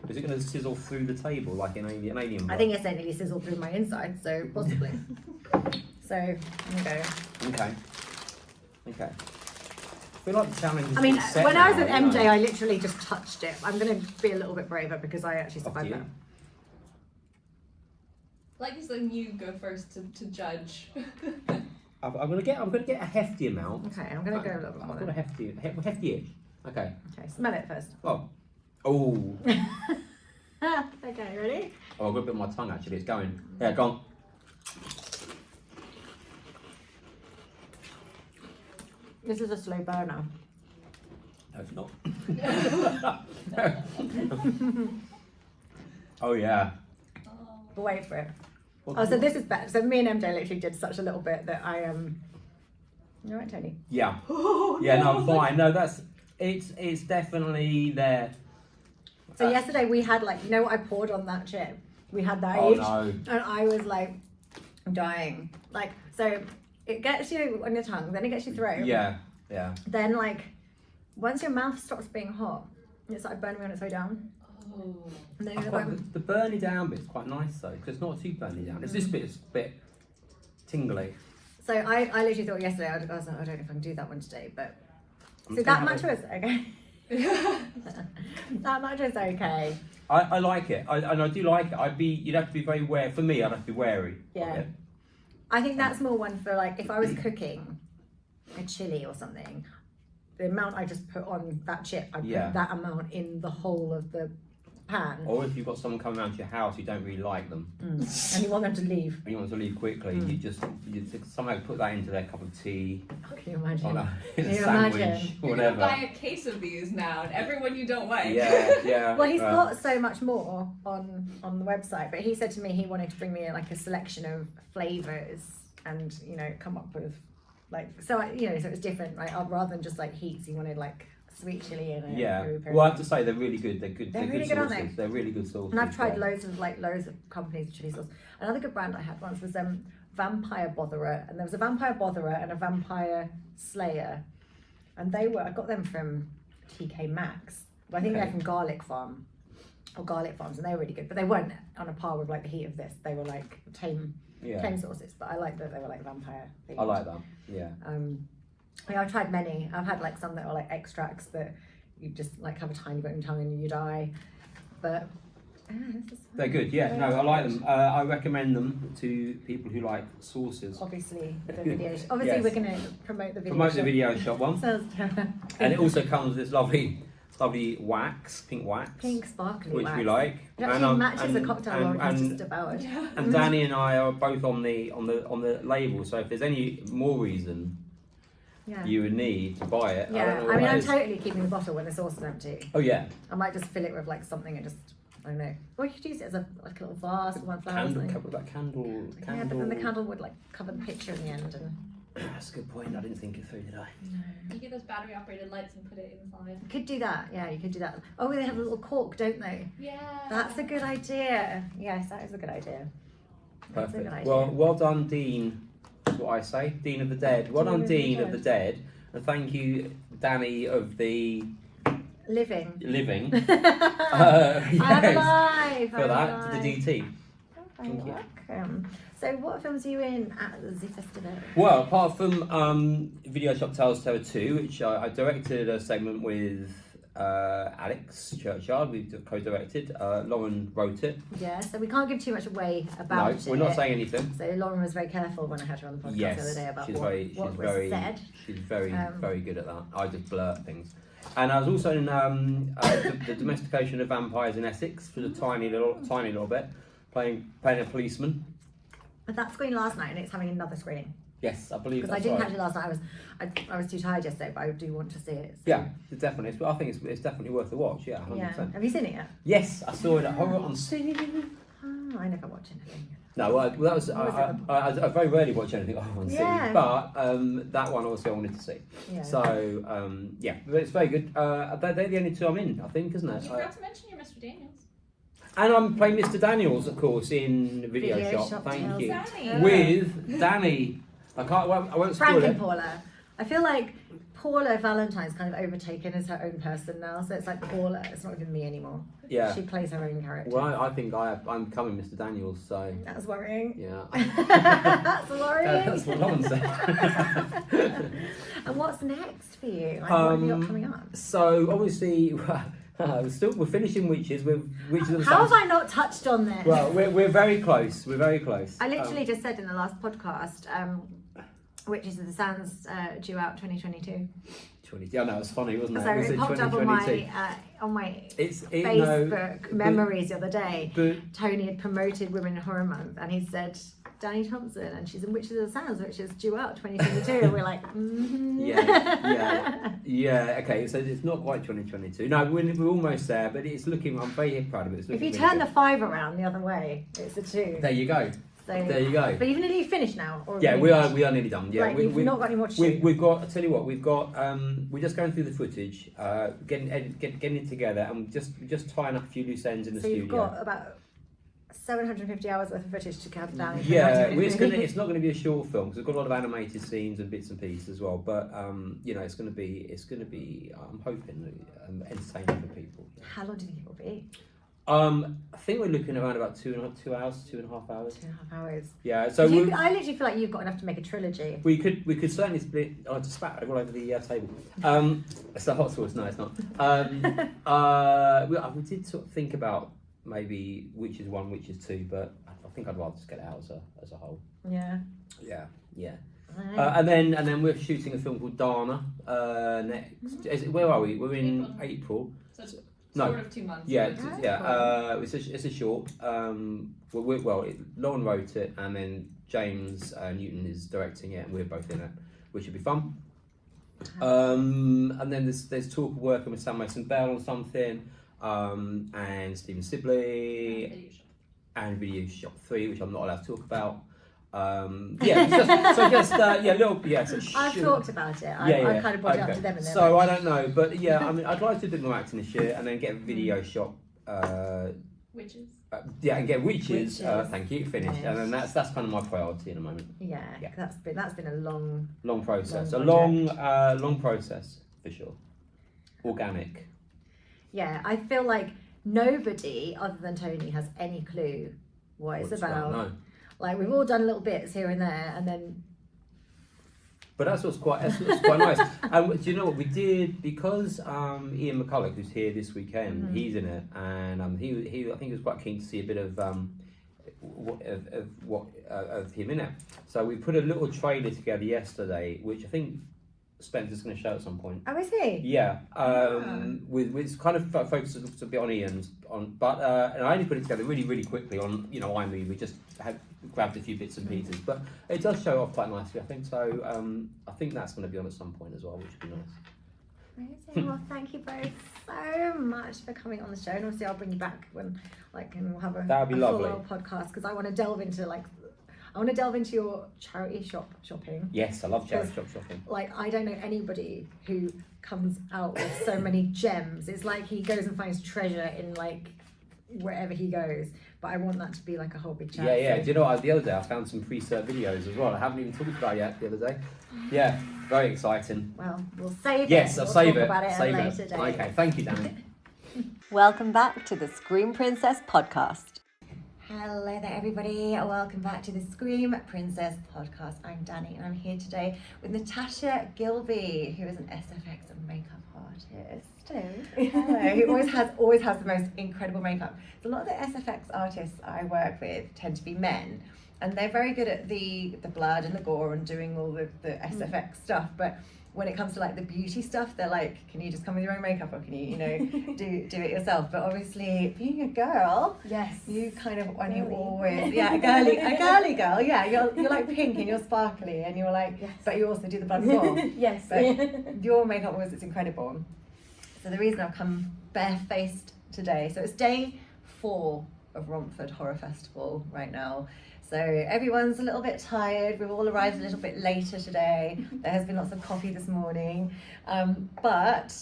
Speaker 2: Is it going to sizzle through the table like an alien?
Speaker 1: I think it's nearly sizzled through my inside, so possibly. So here we go.
Speaker 2: Okay. Okay. I feel like the challenge is
Speaker 1: I mean,
Speaker 2: set
Speaker 1: when I was
Speaker 2: now,
Speaker 1: with
Speaker 2: you know.
Speaker 1: MJ, I literally just touched it. I'm going to be a little bit braver because I actually
Speaker 2: Up to
Speaker 1: survived
Speaker 2: you.
Speaker 1: that.
Speaker 3: Like it's letting you go first to judge.
Speaker 2: I'm gonna get a hefty amount.
Speaker 1: Okay, I'm going to go a little bit more.
Speaker 2: I've got a hefty-ish. Okay.
Speaker 1: Okay, smell it first.
Speaker 2: Oh. Oh.
Speaker 1: Okay, ready?
Speaker 2: Oh, I've got a bit on my tongue actually. It's going. Yeah, go on.
Speaker 1: This is a slow burner.
Speaker 2: No, it's not. Oh yeah.
Speaker 1: But wait for it.
Speaker 2: Well,
Speaker 1: Oh, so this is better. So me and MJ literally did such a little bit that I You're right, Tony.
Speaker 2: Yeah. Yeah. No, I'm fine. No, it's definitely there.
Speaker 1: So yesterday we had like, you know what I poured on that chip? We had that
Speaker 2: Oh
Speaker 1: each.
Speaker 2: no.
Speaker 1: And I was like dying. Like, so it gets you on your tongue, then it gets you throat.
Speaker 2: Yeah. Yeah.
Speaker 1: Then like, once your mouth stops being hot, it's like burning on its way down.
Speaker 3: Oh.
Speaker 1: And then
Speaker 2: I
Speaker 1: you're
Speaker 2: quite,
Speaker 1: like,
Speaker 2: the burny down bit's quite nice though, because it's not too burny down. It's this bit's a bit tingly.
Speaker 1: so I literally thought yesterday, I was like, I don't know if I can do that one today, but
Speaker 2: I'm
Speaker 1: so
Speaker 2: just
Speaker 1: that
Speaker 2: gonna
Speaker 1: much
Speaker 2: have
Speaker 1: was okay. That much was okay.
Speaker 2: I like it, and I do like it. You'd have to be very wary. For me, I'd have to be wary.
Speaker 1: Yeah.
Speaker 2: Of it.
Speaker 1: I think that's more one for like if I was cooking a chili or something, the amount I just put on that chip, I'd
Speaker 2: Yeah.
Speaker 1: put that amount in the whole of the pan.
Speaker 2: Or if you've got someone coming around to your house who don't really like them,
Speaker 1: And you want them to leave.
Speaker 2: and you want to leave quickly, you somehow put that into their cup of tea,
Speaker 1: Oh, can you imagine?
Speaker 2: on a
Speaker 1: Can you
Speaker 2: sandwich,
Speaker 1: imagine?
Speaker 3: You're gonna
Speaker 2: whatever.
Speaker 3: buy a case of these now, and everyone you don't like.
Speaker 2: Yeah, yeah.
Speaker 1: Well, he's got so much more on the website, but he said to me he wanted to bring me like a selection of flavors and come up with like so it's different, right? Rather than just like heats, he wanted like sweet chili and a
Speaker 2: Yeah.
Speaker 1: peri peri.
Speaker 2: Well, I have to say they're really good. They're good.
Speaker 1: They're
Speaker 2: They're
Speaker 1: really
Speaker 2: good
Speaker 1: good, aren't
Speaker 2: sauces.
Speaker 1: they?
Speaker 2: They're really good sauces.
Speaker 1: And I've tried
Speaker 2: yeah.
Speaker 1: loads of companies of chili sauce. Another good brand I had once was Vampire Botherer, and there was a Vampire Botherer and a Vampire Slayer, and I got them from TK Maxx. But I think they're
Speaker 2: Okay.
Speaker 1: from Garlic Farms, and they were really good. But they weren't on a par with like the heat of this. They were like tame sauces. But I like that they were like vampire themed.
Speaker 2: I like that. Yeah.
Speaker 1: Yeah, I've tried many. I've had like some that are like extracts that you just like have a tiny bit in your tongue and you die. But this is fun.
Speaker 2: They're good. Yeah. No, I like them. I recommend them to people who like sauces.
Speaker 1: Obviously, the video. Obviously,
Speaker 2: Yes.
Speaker 1: we're going to promote the video.
Speaker 2: Promote the
Speaker 1: shop.
Speaker 2: video shop one.
Speaker 1: Sounds
Speaker 2: And it also comes with this lovely wax, pink wax,
Speaker 1: pink sparkly
Speaker 2: which
Speaker 1: wax.
Speaker 2: we like.
Speaker 1: It actually matches the cocktail orange just about.
Speaker 3: Yeah.
Speaker 2: And Danny and I are both on the label. So if there's any more reason
Speaker 1: Yeah.
Speaker 2: you would need to buy it,
Speaker 1: Yeah,
Speaker 2: don't know
Speaker 1: I
Speaker 2: what
Speaker 1: mean,
Speaker 2: that
Speaker 1: I'm
Speaker 2: is.
Speaker 1: totally keeping the bottle when the sauce is empty.
Speaker 2: Oh yeah,
Speaker 1: I might just fill it with like something and just, I don't know. Or you could use it as a little vase with one flower or
Speaker 2: candle.
Speaker 1: something.
Speaker 2: Cover that candle.
Speaker 1: Yeah, but then the candle would like cover the picture in the end. And
Speaker 2: That's a good point. I didn't think it through, did I?
Speaker 3: You get those battery operated lights and put it inside.
Speaker 1: you could do that. Yeah, you could do that. Oh, they have a little cork, don't they?
Speaker 3: Yeah.
Speaker 1: That's a good idea. Yes, that is a good idea. That's a
Speaker 2: Perfect.
Speaker 1: good idea.
Speaker 2: Well done, Dean. That's what I say. Dean of the Dead. Well done, Dean of the Dead. And thank you, Danny of the
Speaker 1: Living.
Speaker 2: Living.
Speaker 1: I'm
Speaker 2: Yes.
Speaker 1: alive.
Speaker 2: For that, to the DT.
Speaker 1: Thank you. Welcome. So, what films are you in at the Festival?
Speaker 2: Well, apart from Video Shop Tales Terror 2, which I directed a segment with Alex Churchyard, we co-directed. Lauren wrote it.
Speaker 1: Yeah, so we can't give too much away about it.
Speaker 2: No, we're not saying anything.
Speaker 1: So Lauren was very careful when I had her on the podcast the other day about what was said.
Speaker 2: She's very good at that. I just blurt things. And I was also in the Domestication of Vampires in Essex for a tiny little bit, playing a policeman.
Speaker 1: But that screen last night, and it's having another screen.
Speaker 2: Yes, I believe
Speaker 1: Because I
Speaker 2: that's
Speaker 1: didn't
Speaker 2: right.
Speaker 1: catch it last night. I was too tired yesterday, but I do want to see it. So.
Speaker 2: Yeah, definitely. I think it's definitely worth a watch. Yeah, 100%.
Speaker 1: Yeah. Have you seen it yet?
Speaker 2: Yes, I saw it at Horror on Sea.
Speaker 1: Oh, I never watch anything.
Speaker 2: No, well, that was
Speaker 1: What was
Speaker 2: I very rarely watch anything at Horror on Sea,
Speaker 1: Yeah.
Speaker 2: but that one also I wanted to see.
Speaker 1: Yeah.
Speaker 2: So yeah, but it's very good. They're the only two I'm in, I think, isn't it?
Speaker 3: You forgot to mention your Mr. Daniels.
Speaker 2: And I'm playing Mr. Daniels, of course, in Video Shop.
Speaker 1: Shop
Speaker 2: Thank
Speaker 1: Tales.
Speaker 2: you.
Speaker 3: Danny.
Speaker 2: With Danny. I can't. I won't spoil
Speaker 1: Frank and
Speaker 2: it.
Speaker 1: Paula. I feel like Paula Valentine's kind of overtaken as her own person now, so it's like Paula. It's not even me anymore.
Speaker 2: Yeah.
Speaker 1: She plays her own character.
Speaker 2: Well, I think I'm coming, Mr. Daniels. So.
Speaker 1: That's worrying.
Speaker 2: Yeah.
Speaker 1: That's worrying.
Speaker 2: That's what Lauren said.
Speaker 1: And what's next for you? Like, what have you got coming up?
Speaker 2: So obviously, we're finishing Witches with Witches of the
Speaker 1: How
Speaker 2: Sands.
Speaker 1: have I not touched on this?
Speaker 2: Well, we're very close. We're very close.
Speaker 1: I literally just said in the last podcast, Witches of the Sands due out 2022.
Speaker 2: 20. Yeah, no, it was funny, wasn't it?
Speaker 1: So
Speaker 2: Was
Speaker 1: it popped up on
Speaker 2: 2022?
Speaker 1: my
Speaker 2: It's
Speaker 1: Facebook memories the other day.
Speaker 2: But
Speaker 1: Tony had promoted Women in Horror Month, and he said Danny Thompson, and she's in Witches of the Sands, which is due out 2022. And we're like,
Speaker 2: yeah. Okay, so it's not quite 2022. No, we're almost there, but it's looking. I'm very proud of it. It's
Speaker 1: If
Speaker 2: looking
Speaker 1: you
Speaker 2: really
Speaker 1: turn the
Speaker 2: good.
Speaker 1: 5 around the other way, it's a 2.
Speaker 2: There you go.
Speaker 1: So,
Speaker 2: There you go.
Speaker 1: But you've nearly finished now. Or
Speaker 2: Yeah,
Speaker 1: finished?
Speaker 2: we are nearly done. Yeah,
Speaker 1: Like, you've not got any more to shoot.
Speaker 2: We've got. I tell you what, we've got. We're just going through the footage, getting it together, and just tying up a few loose ends in the
Speaker 1: So
Speaker 2: studio.
Speaker 1: you've got about 750 hours worth of footage to count down.
Speaker 2: Yeah, it's not going to be a short film because we've got a lot of animated scenes and bits and pieces as well. But it's going to be. I'm hoping entertaining for people.
Speaker 1: How long do you think it will be?
Speaker 2: I think we're looking around about 2 hours, 2.5 hours.
Speaker 1: 2.5 hours.
Speaker 2: Yeah, so
Speaker 1: I literally feel like you've got enough to make a trilogy.
Speaker 2: we could certainly split. I just spat all over the table. It's a hot sauce. No, it's not. We did sort of think about maybe Witches 1, Witches 2, but I think I'd rather just get it out as a whole.
Speaker 1: Yeah.
Speaker 2: Yeah. And then we're shooting a film called Dana next. Where are we? We're in April.
Speaker 3: So it's
Speaker 2: No.
Speaker 3: sort of 2 months.
Speaker 2: Yeah,
Speaker 1: Oh,
Speaker 2: it's a short. Lauren wrote it, and then James Newton is directing it, and we're both in it, which should be fun. And then there's talk of working with Sam Mason Bell on something, and Stephen Sibley, and Video Shop 3, which I'm not allowed to talk about.
Speaker 1: I've talked about it. I kind of brought it up to them. And
Speaker 2: so I don't know, but yeah, I mean, I'd like to do a bit more acting this year, and then get a Video Shop.
Speaker 3: Witches.
Speaker 2: And get Witches.
Speaker 1: Witches.
Speaker 2: Thank you. Finished,
Speaker 1: Yes.
Speaker 2: and then that's kind of my priority in a moment.
Speaker 1: Yeah. That's been a long
Speaker 2: Process,
Speaker 1: long
Speaker 2: long process for sure. Organic.
Speaker 1: Yeah, I feel like nobody other than Tony has any clue what it's about.
Speaker 2: No.
Speaker 1: Like, we've all done little bits here and there, and then.
Speaker 2: But that's what's quite nice. And do you know what we did? Because Ian McCulloch, who's here this weekend, he's in it, and he I think he was quite keen to see a bit of him in it. So we put a little trailer together yesterday, which I think Spencer's going to show at some point.
Speaker 1: Oh, is he?
Speaker 2: Yeah, with kind of focused a bit on Ian's but and I only put it together really, really quickly on iMovie. We just had grabbed a few bits and pieces, but it does show off quite nicely, I think. So I think that's going to be on at some point as well, which would be nice.
Speaker 1: Amazing. Well, thank you both so much for coming on the show, and obviously I'll bring you back when and we'll have a
Speaker 2: That'd be lovely.
Speaker 1: full podcast, because I want to delve into your charity shopping.
Speaker 2: Yes, I love charity shop shopping.
Speaker 1: Like, I don't know anybody who comes out with so many gems. It's like he goes and finds treasure in like wherever he goes. But I want that to be like a whole big charity.
Speaker 2: Yeah. Do you know what? The other day I found some pre-serve videos as well. I haven't even talked about it yet the other day. Yeah, very exciting.
Speaker 1: Well, we'll save it.
Speaker 2: Yes, I'll save it.
Speaker 1: About it
Speaker 2: Save
Speaker 1: at a
Speaker 2: it.
Speaker 1: later date.
Speaker 2: Okay, thank you, Danny.
Speaker 4: Welcome back to the Scream Princess podcast.
Speaker 1: Hello there, everybody. Welcome back to the Scream Princess podcast. I'm Danny, and I'm here today with Natasha Gilbey, who is an SFX makeup artist. Hello. Who always has the most incredible makeup. So a lot of the SFX artists I work with tend to be men, and they're very good at the blood and the gore and doing all the SFX stuff. But when it comes to like the beauty stuff, they're like, can you just come with your own makeup, or can you do it yourself? But obviously, being a girl,
Speaker 3: Yes.
Speaker 1: you kind of, and you always, a girly girl, yeah, you're like pink and you're sparkly and you're like,
Speaker 3: Yes.
Speaker 1: but you also do the blood and gore.
Speaker 3: Yes.
Speaker 1: But your makeup was, it's incredible. So the reason I've come barefaced today, so it's day 4 of Romford Horror Festival right now. So everyone's a little bit tired. We've all arrived a little bit later today. There has been lots of coffee this morning. But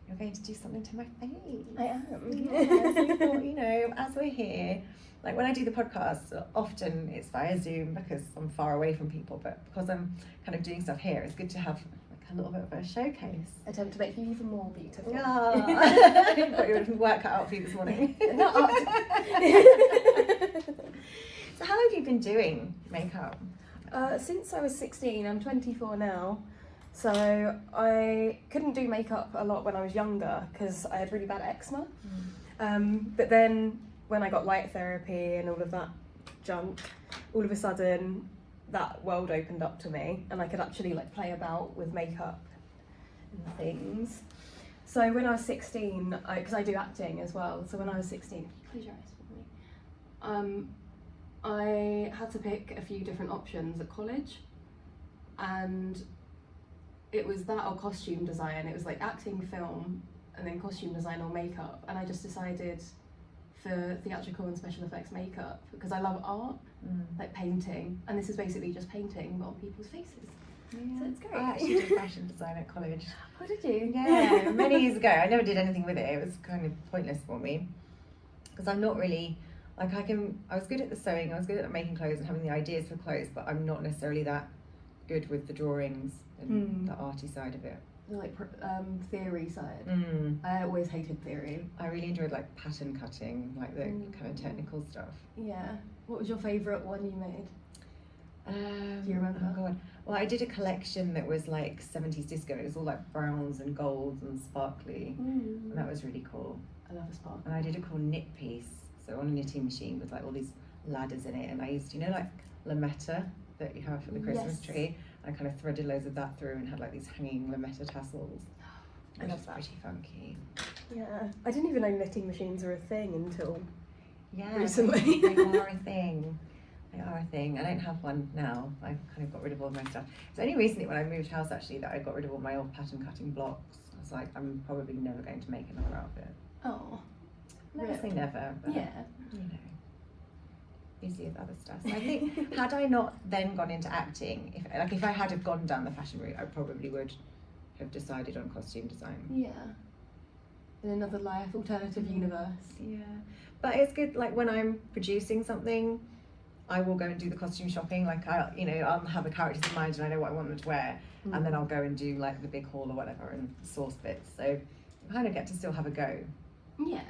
Speaker 1: you're going to do something to my face.
Speaker 5: I am.
Speaker 1: Yes, I thought, you know, as we're here, like when I do the podcast, often it's via Zoom because I'm far away from people, but because I'm kind of doing stuff here, it's good to have like a little bit of a showcase.
Speaker 5: Attempt to make you even more beautiful.
Speaker 1: Yeah. I got your work cut out for you this morning. So how have you been doing makeup?
Speaker 5: Since I was 16, I'm 24 now. So I couldn't do makeup a lot when I was younger because I had really bad eczema. But then when I got light therapy and all of that junk, all of a sudden that world opened up to me and I could actually like play about with makeup and things. So when I was 16, because I do acting as well, so when I was 16, close your eyes for me. I had to pick a few different options at college, and it was that or costume design. It was like acting, film, and then costume design or makeup, and I just decided for theatrical and special effects makeup because I love art, like painting, and this is basically just painting but on people's faces.
Speaker 1: Yeah.
Speaker 5: So it's great.
Speaker 1: I actually did fashion design at college.
Speaker 5: Oh, did you?
Speaker 1: Yeah, many years ago. I never did anything with it. It was kind of pointless for me because I'm not really like I was good at the sewing. I was good at making clothes and having the ideas for clothes, but I'm not necessarily that good with the drawings and the arty side of it.
Speaker 5: The like theory side. I always hated theory.
Speaker 1: I really enjoyed like pattern cutting, like the kind of technical stuff.
Speaker 5: Yeah. What was your favourite one you made? Do you remember?
Speaker 1: Oh God. Well, I did a collection that was like 70s disco. It was all like browns and golds and sparkly, and that was really cool.
Speaker 5: I love a sparkle.
Speaker 1: And I did a cool knit piece, so on a knitting machine with like all these ladders in it, and I used, you know, like lametta that you have for the Christmas tree. I kind of threaded loads of that through and had like these hanging lametta tassels.
Speaker 5: I love that.
Speaker 1: Pretty funky.
Speaker 5: Yeah. I didn't even know knitting machines are a thing until
Speaker 1: Yeah,
Speaker 5: recently.
Speaker 1: they are a thing. They are a thing. I don't have one now. I've kind of got rid of all my stuff. It's only recently when I moved house actually that I got rid of all my old pattern cutting blocks. I was like, I'm probably never going to make another outfit.
Speaker 5: Oh.
Speaker 1: Never say never, but
Speaker 5: Yeah.
Speaker 1: you know, busy with other stuff. So I think had I not then gone into acting, if I had have gone down the fashion route, I probably would have decided on costume design.
Speaker 5: Yeah. In another life, alternative universe.
Speaker 1: Yeah, but it's good. Like when I'm producing something, I will go and do the costume shopping. Like I'll have the characters in mind and I know what I want them to wear, and then I'll go and do like the big haul or whatever and source bits. So I kind of get to still have a go.
Speaker 5: Yeah.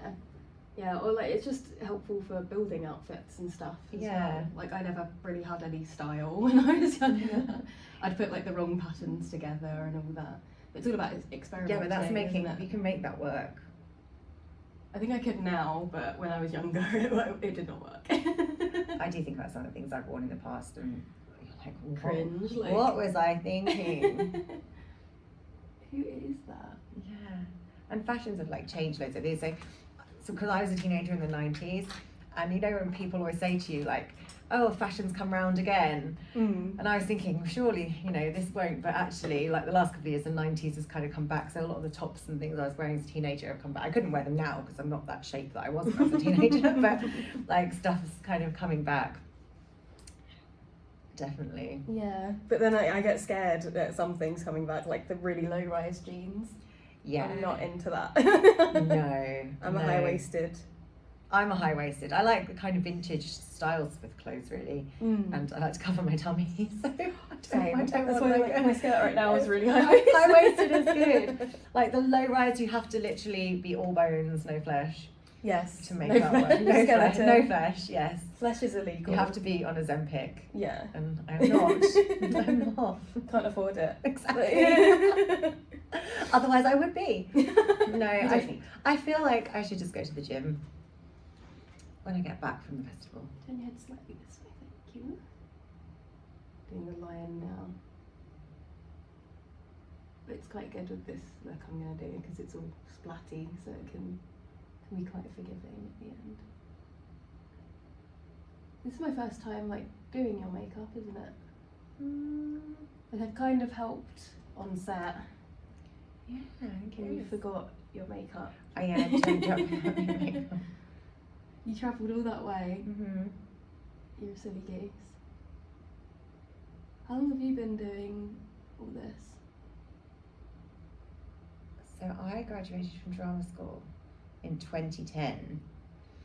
Speaker 5: Yeah, or like it's just helpful for building outfits and stuff as well. Like I never really had any style when I was younger. I'd put like the wrong patterns together and all that. But it's all about experimenting.
Speaker 1: Yeah, but that's making
Speaker 5: isn't it?
Speaker 1: You can make that work.
Speaker 5: I think I could now, but when I was younger, it did not work.
Speaker 1: I do think about some of the things I've worn in the past and like
Speaker 5: Cringe. Like,
Speaker 1: what was I thinking?
Speaker 5: Who is that?
Speaker 1: Yeah, and fashions have like changed loads of these. So because I was a teenager in the 90s, and you know when people always say to you like, oh, fashion's come round again, and I was thinking, surely, you know, this won't, but actually like the last couple of years the 90s has kind of come back, so a lot of the tops and things I was wearing as a teenager have come back. I couldn't wear them now because I'm not that shape that I was when I was a teenager, but like stuff is kind of coming back. Definitely.
Speaker 5: Yeah, but then I get scared that some things coming back, like the really low-rise jeans.
Speaker 1: Yeah.
Speaker 5: I'm not into that.
Speaker 1: No.
Speaker 5: I'm a high-waisted.
Speaker 1: I'm a high-waisted. I like the kind of vintage styles with clothes, really, and I like to cover my tummy. So I don't
Speaker 5: That's
Speaker 1: want
Speaker 5: why my skirt right now is really high-waisted.
Speaker 1: High-waisted is good. Like the low-rise, you have to literally be all bones, no flesh.
Speaker 5: Yes.
Speaker 1: To make that work. No flesh. No flesh. Yes.
Speaker 5: Flesh is illegal.
Speaker 1: You have to be on Ozempic.
Speaker 5: Yeah.
Speaker 1: And I'm not. I'm not.
Speaker 5: Can't afford it.
Speaker 1: Exactly. Otherwise, I would be. No, I feel like I should just go to the gym when I get back from the festival.
Speaker 5: Turn your head slightly this way, thank you. Doing the lion now. But it's quite good with this look I'm going to do because it's all splatty, so it can be quite forgiving at the end. This is my first time like doing your makeup, isn't it? It had kind of helped on set.
Speaker 1: Yeah,
Speaker 5: You forgot your makeup.
Speaker 1: I am changed up without my makeup.
Speaker 5: You travelled all that way.
Speaker 1: Mm-hmm.
Speaker 5: You're a silly goose. How long have you been doing all this?
Speaker 1: So I graduated from drama school in 2010.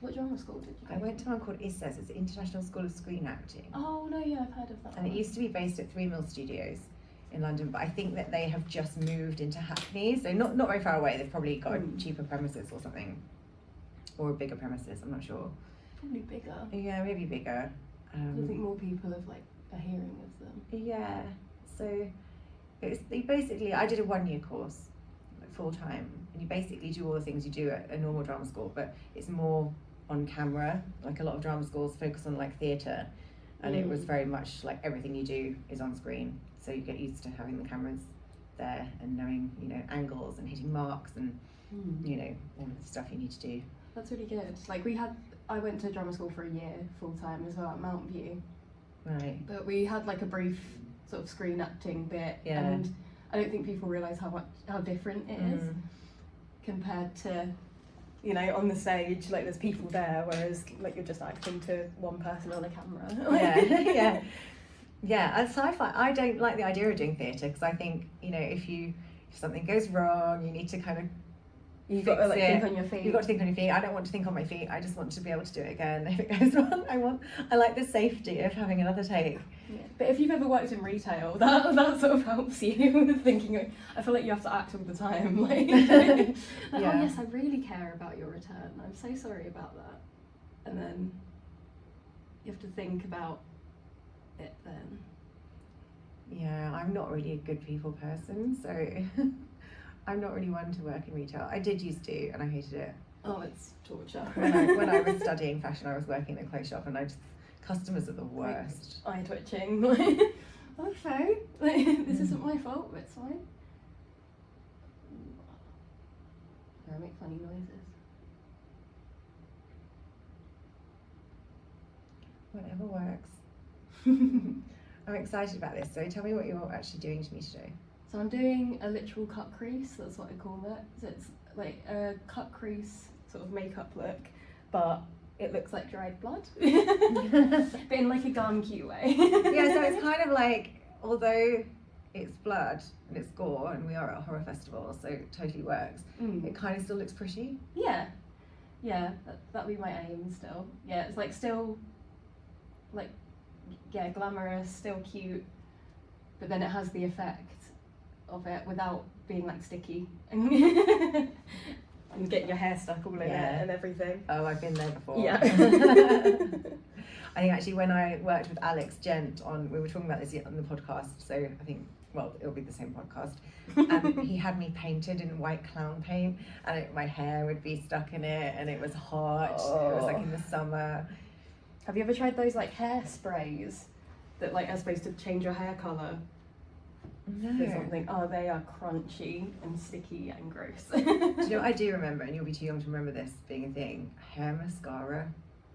Speaker 5: What drama school did you go
Speaker 1: I went to one called ISSES, it's the International School of Screen Acting.
Speaker 5: Oh no, yeah, I've heard of that
Speaker 1: And
Speaker 5: one.
Speaker 1: it used to be based at 3 Mill Studios in London, but I think that they have just moved into Hackney, so not very far away. They've probably got cheaper premises or something, or a bigger premises, I'm not sure.
Speaker 5: Probably bigger.
Speaker 1: Yeah, maybe bigger.
Speaker 5: I think more people have like are hearing of them.
Speaker 1: Yeah, so basically, I did a 1 year course, like full time, and you basically do all the things you do at a normal drama school, but it's more on camera. Like a lot of drama schools focus on like theatre, and it was very much like everything you do is on screen. So you get used to having the cameras there and knowing, you know, angles and hitting marks and you know, all of the stuff you need to do.
Speaker 5: That's really good. Like I went to drama school for a year full time as well at Mount View.
Speaker 1: Right.
Speaker 5: But we had like a brief sort of screen acting bit,
Speaker 1: Yeah.
Speaker 5: and I don't think people realise how different it is compared to, you know, on the stage. Like there's people there, whereas like you're just acting to one person on a camera.
Speaker 1: Yeah, yeah. And so I don't like the idea of doing theatre, because I think, you know, if something goes wrong, you need to kind of
Speaker 5: You've got to like
Speaker 1: it.
Speaker 5: think on your feet.
Speaker 1: You've got to think on your feet. I don't want to think on my feet. I just want to be able to do it again if it goes wrong. I like the safety of having another take.
Speaker 5: Yeah. But if you've ever worked in retail, that sort of helps you with thinking. I feel like you have to act all the time. Like,
Speaker 1: Yeah.
Speaker 5: oh yes, I really care about your return. I'm so sorry about that. And then you have to think about it then.
Speaker 1: Yeah, I'm not really a good people person, so I'm not really one to work in retail. I did used to, and I hated it.
Speaker 5: Oh, it's torture.
Speaker 1: When I was studying fashion, I was working in a clothes shop, and customers are the worst.
Speaker 5: Eye twitching. Like, okay, like, this isn't my fault, but it's fine. I make funny noises.
Speaker 1: Whatever works. I'm excited about this. So tell me what you're actually doing to me today.
Speaker 5: So I'm doing a literal cut crease, that's what I call it. So it's like a cut crease sort of makeup look, but it looks like dried blood. But in like a gum cute way.
Speaker 1: Yeah, so it's kind of like, although it's blood and it's gore, and we are at a horror festival, so it totally works, it kind of still looks pretty.
Speaker 5: Yeah, that'll be my aim still. Yeah, it's like still, like, yeah, glamorous, still cute, but then it has the effect of it without being like sticky and getting your hair stuck all in it and everything.
Speaker 1: Oh, I've been there before.
Speaker 5: Yeah.
Speaker 1: I think actually when I worked with Alex Gent we were talking about this on the podcast, so I think, well, it'll be the same podcast, and he had me painted in white clown paint, and my hair would be stuck in it, and it was hot. It was like in the summer.
Speaker 5: Have you ever tried those like hair sprays that like are supposed to change your hair colour?
Speaker 1: No.
Speaker 5: Or something. Oh, they are crunchy and sticky and gross.
Speaker 1: Do you know what I do remember, and you'll be too young to remember this being a thing? Hair mascara.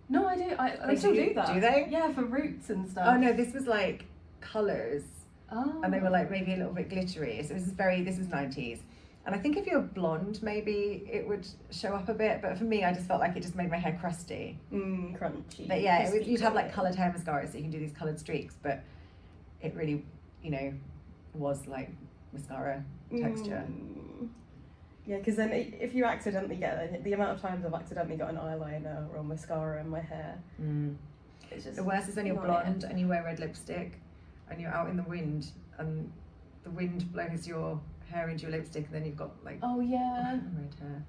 Speaker 5: No, I do. I still do that.
Speaker 1: Do they?
Speaker 5: Yeah, for roots and stuff.
Speaker 1: Oh no, this was like colours,
Speaker 5: Oh.
Speaker 1: and they were like maybe a little bit glittery. So this was 90s. And I think if you're blonde, maybe it would show up a bit. But for me, I just felt like it just made my hair crusty.
Speaker 5: Crunchy.
Speaker 1: But yeah, you'd have like coloured hair mascara, so you can do these coloured streaks. But it really, you know, was like mascara texture.
Speaker 5: Yeah, because then if you accidentally get the amount of times I've accidentally got an eyeliner or mascara in my hair, it's just
Speaker 1: The worst is when you're blonde and you wear red lipstick, and you're out in the wind, and the wind blows your hair into your lipstick, and then you've got like
Speaker 5: red
Speaker 1: hair.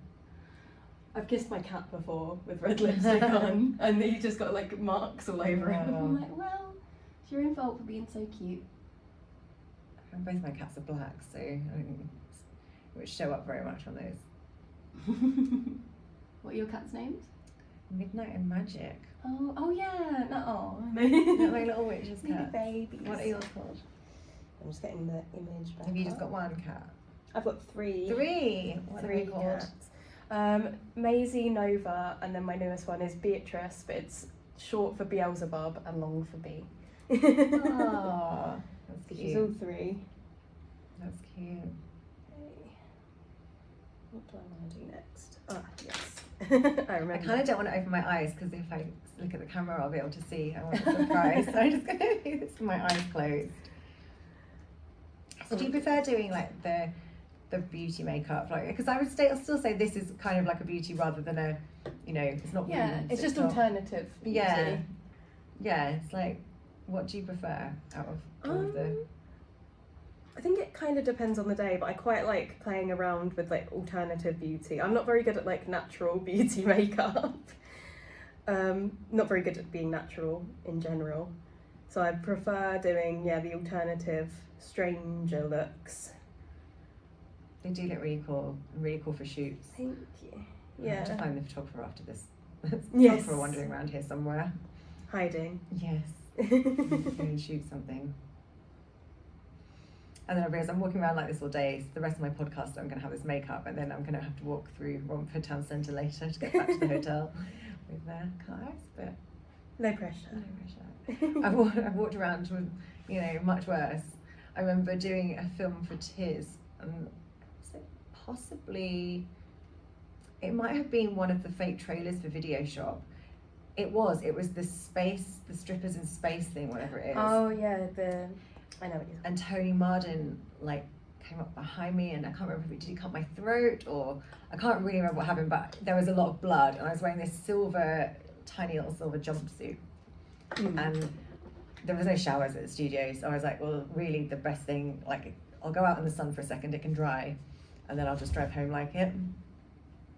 Speaker 5: I've kissed my cat before with red lipstick on, and he's just got like marks all over him. I'm like, well, it's your own fault for being so cute.
Speaker 1: And both my cats are black, so I don't think it would show up very much on those.
Speaker 5: What are your cats' names?
Speaker 1: Midnight and Magic.
Speaker 5: Oh yeah, no.
Speaker 1: They're my little witch's
Speaker 5: Little
Speaker 1: cats.
Speaker 5: babies.
Speaker 1: What are yours called?
Speaker 5: I'm just getting the image back.
Speaker 1: Have you just
Speaker 5: up.
Speaker 1: got one cat?
Speaker 5: I've got three.
Speaker 1: What are
Speaker 5: Three
Speaker 1: they called?
Speaker 5: cats. Maisie, Nova, and then my newest one is Beatrice, but it's short for Beelzebub and long for B.
Speaker 1: Oh, that's
Speaker 5: She's
Speaker 1: cute.
Speaker 5: all three.
Speaker 1: That's cute.
Speaker 5: Okay. What do I want to do next? Ah, yes. I remember.
Speaker 1: I kind of don't want to open my eyes, because if I look at the camera, I'll be able to see. I want a surprise. So I'm just going to do this with my eyes closed. So do you prefer doing like the the beauty makeup, like, because I would still say this is kind of like a beauty rather than a, you know, it's not.
Speaker 5: Yeah,
Speaker 1: women's,
Speaker 5: it's just
Speaker 1: not-
Speaker 5: alternative beauty.
Speaker 1: Yeah, it's like, what do you prefer out of all of the?
Speaker 5: I think it kind of depends on the day, but I quite like playing around with like alternative beauty. I'm not very good at like natural beauty makeup. Not very good at being natural in general. So I prefer doing, the alternative, stranger looks.
Speaker 1: They do look really cool for shoots.
Speaker 5: Thank you.
Speaker 1: I have to
Speaker 5: Yeah.
Speaker 1: find the photographer after this.
Speaker 5: Yes.
Speaker 1: Photographer wandering around here somewhere.
Speaker 5: Hiding.
Speaker 1: Yes. Go and shoot something. And then I realise I'm walking around like this all day. So the rest of my podcast, I'm going to have this makeup, and then I'm going to have to walk through Romford town centre later to get back to the hotel with their cars. But
Speaker 5: No pressure.
Speaker 1: no pressure. I've walked around with, you know, much worse. I remember doing a film for Tiz, and was it possibly, it might have been one of the fake trailers for Video Shop. It was the strippers in space thing, whatever it is.
Speaker 5: Oh yeah, I know what you're
Speaker 1: And Tony Mardon like came up behind me, and I can't remember if did he cut my throat, or I can't really remember what happened, but there was a lot of blood, and I was wearing this tiny little silver jumpsuit, and there was no showers at the studio, so I was like, well, really the best thing, like, I'll go out in the sun for a second, it can dry, and then I'll just drive home like it.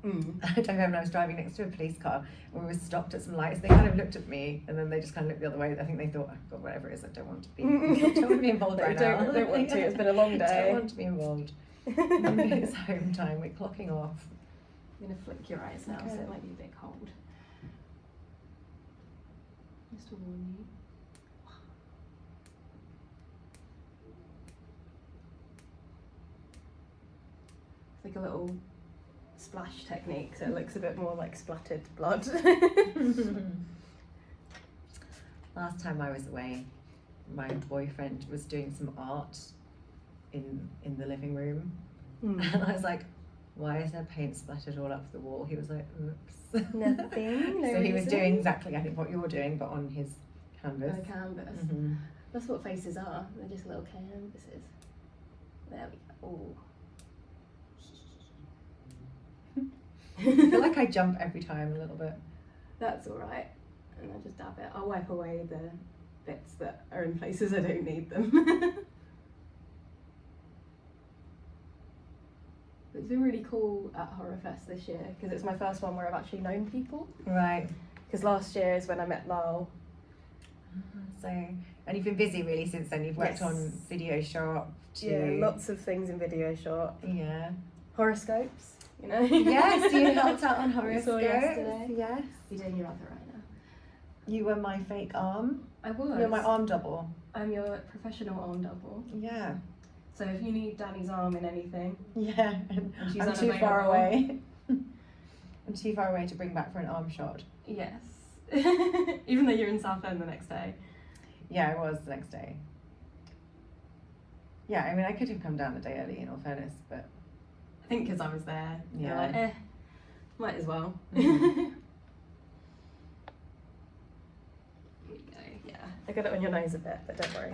Speaker 1: I drove home, and I was driving next to a police car, and we were stopped at some lights. They kind of looked at me, and then they just kind of looked the other way. I think they thought, oh God, whatever it is, I don't want to be involved right now.
Speaker 5: I don't want to. It's been a long
Speaker 1: I
Speaker 5: day.
Speaker 1: don't want to be involved. It's home time. We're clocking off.
Speaker 5: I'm gonna flick your eyes now, so
Speaker 1: Okay.
Speaker 5: it might be a bit cold. Just to warn you. It's like a little splash technique, so it looks a bit more like splattered blood.
Speaker 1: Last time I was away, my boyfriend was doing some art in the living room, and I was like, why is there paint splattered all up the wall? He was like, oops.
Speaker 5: Nothing. No
Speaker 1: So he was
Speaker 5: reason.
Speaker 1: doing exactly, I think, what you're doing, but on his canvas.
Speaker 5: On a canvas.
Speaker 1: Mhm.
Speaker 5: That's what faces are. They're just little canvases. There we go.
Speaker 1: I feel like I jump every time a little bit.
Speaker 5: That's alright. And I just dab it. I'll wipe away the bits that are in places I don't need them. It's been really cool at Horror Fest this year because it's my first one where I've actually known people.
Speaker 1: Right.
Speaker 5: Because last year is when I met Lyle.
Speaker 1: So, and you've been busy really since then. You've worked
Speaker 5: Yes.
Speaker 1: on Video Shop.
Speaker 5: Yeah, lots of things in Video Shop.
Speaker 1: Yeah.
Speaker 5: Horoscopes, you know.
Speaker 1: Yes, you helped out on
Speaker 5: We saw
Speaker 1: horoscopes.
Speaker 5: yesterday.
Speaker 1: Yes.
Speaker 5: You're doing your other eye now.
Speaker 1: You were my fake arm.
Speaker 5: I was.
Speaker 1: You're my arm double.
Speaker 5: I'm your professional arm double.
Speaker 1: Yeah.
Speaker 5: So if you need Danny's arm in anything,
Speaker 1: Yeah. And
Speaker 5: and she's
Speaker 1: I'm too far
Speaker 5: unavailable.
Speaker 1: away. I'm too far away to bring back for an arm shot.
Speaker 5: Yes. Even though you're in Southend the next day.
Speaker 1: Yeah, I was the next day. Yeah, I mean, I could have come down the day early in all fairness, but
Speaker 5: I think because I was there.
Speaker 1: Yeah.
Speaker 5: You're like, might as well.
Speaker 1: Mhm.
Speaker 5: Here we go. Yeah. I got it on your nose a bit, but don't worry.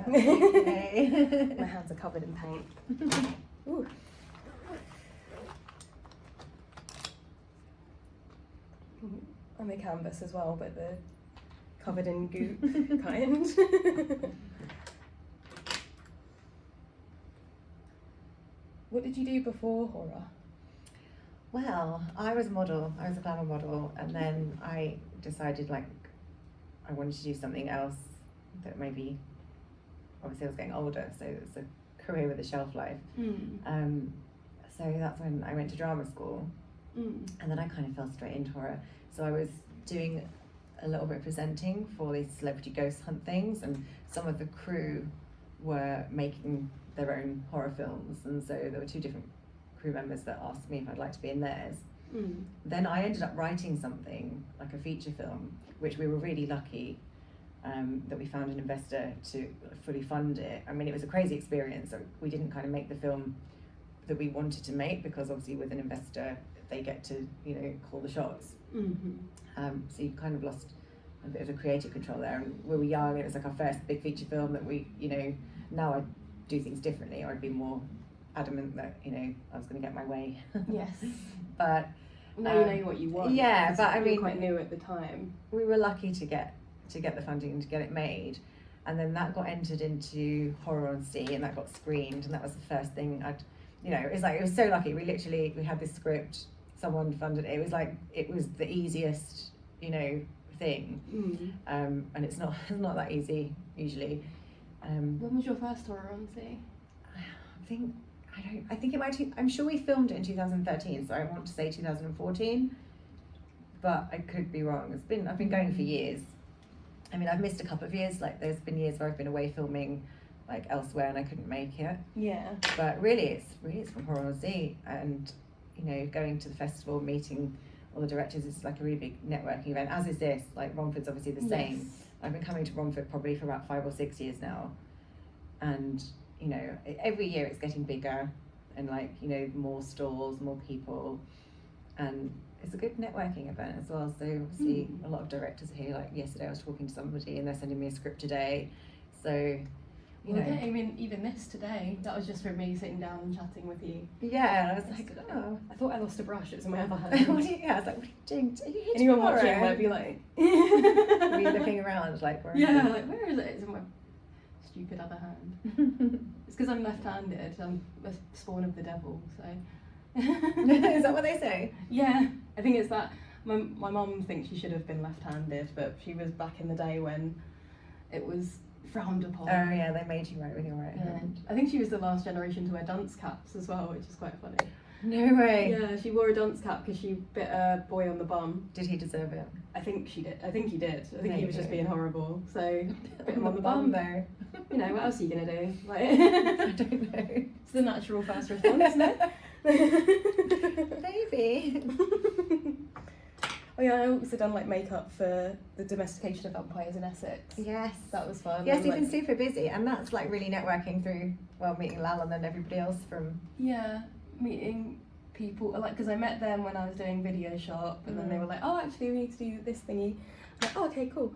Speaker 1: okay.
Speaker 5: My hands are covered in paint. Ooh. I'm a canvas as well, but the covered in goop kind. What did you do before horror?
Speaker 1: Well, I was a model. I was a glamour model, and then I decided like I wanted to do something else that maybe. Obviously, I was getting older, so it's a career with a shelf life. So that's when I went to drama school, and then I kind of fell straight into horror. So I was doing a little bit of presenting for these celebrity ghost hunt things, and some of the crew were making their own horror films, and so there were two different crew members that asked me if I'd like to be in theirs. Then I ended up writing something like a feature film, which we were really lucky that we found an investor to fully fund it. I mean, it was a crazy experience. So we didn't kind of make the film that we wanted to make because obviously with an investor they get to, you know, call the shots. So you kind of lost a bit of the creative control there. And we were young. It was like our first big feature film that we, you know, now I do things differently, or I'd be more adamant that, you know, I was going to get my way.
Speaker 5: Yes.
Speaker 1: But
Speaker 5: now you know what you want.
Speaker 1: Yeah,
Speaker 5: because
Speaker 1: but I
Speaker 5: you were
Speaker 1: mean,
Speaker 5: quite new at the time.
Speaker 1: we were lucky to get the funding and to get it made, and then that got entered into Horror on Sea, and that got screened, and that was the first thing you know, it was so lucky. We had this script, someone funded it. It was like, it was the easiest, you know, thing. And it's not that easy usually.
Speaker 5: When was your first Horror on Sea?
Speaker 1: I think it might. I'm sure we filmed it in 2013, so I want to say 2014, but I could be wrong. I've been going for years. I mean, I've missed a couple of years. Like, there's been years where I've been away filming, like elsewhere, and I couldn't make it.
Speaker 5: Yeah.
Speaker 1: But really, it's from Horror on Sea, and you know, going to the festival, meeting all the directors is like a really big networking event. As is this. Like, Romford's obviously the same.
Speaker 5: Yes.
Speaker 1: I've been coming to Romford probably for about 5 or 6 years now, and you know, every year it's getting bigger, and like, you know, more stalls, more people, and it's a good networking event as well. So obviously a lot of directors are here. Like yesterday I was talking to somebody and they're sending me a script today, so you know.
Speaker 5: Yeah, even this today, that was just from me sitting down and chatting with you.
Speaker 1: Yeah, and I was like, oh,
Speaker 5: I thought I lost a brush, it was in my other hand.
Speaker 1: I was like, what are you doing? Are you here
Speaker 5: Anyone
Speaker 1: tomorrow?
Speaker 5: watching might be like,
Speaker 1: Were you looking around like, where is
Speaker 5: yeah,
Speaker 1: it?
Speaker 5: like, where is it? It's in my stupid other hand. It's because I'm left-handed. I'm a spawn of the devil, so.
Speaker 1: Is that what they say?
Speaker 5: Yeah, I think it's that. My mum thinks she should have been left-handed, but she was back in the day when it was frowned upon.
Speaker 1: Oh yeah, they made you write with your right hand.
Speaker 5: I think she was the last generation to wear dunce caps as well, which is quite funny.
Speaker 1: No way.
Speaker 5: Yeah, she wore a dunce cap because she bit a boy on the bum.
Speaker 1: Did he deserve it?
Speaker 5: I think she did. I think he did. I think he was just
Speaker 1: Maybe.
Speaker 5: being horrible. So bit him on the bum.
Speaker 1: though.
Speaker 5: You know, what else are you gonna do? Like,
Speaker 1: I don't know.
Speaker 5: it's the natural first response, isn't it?
Speaker 1: Maybe.
Speaker 5: Oh yeah, I also done like makeup for the domestication of vampires in Essex.
Speaker 1: Yes.
Speaker 5: That was fun.
Speaker 1: Yes,
Speaker 5: And,
Speaker 1: you've
Speaker 5: like,
Speaker 1: been super busy, and that's like really networking through, well, meeting Lal and then everybody else from.
Speaker 5: Yeah, meeting people, like, because I met them when I was doing video shop, and then they were like, oh, actually we need to do this thingy. I'm like, oh, okay, cool.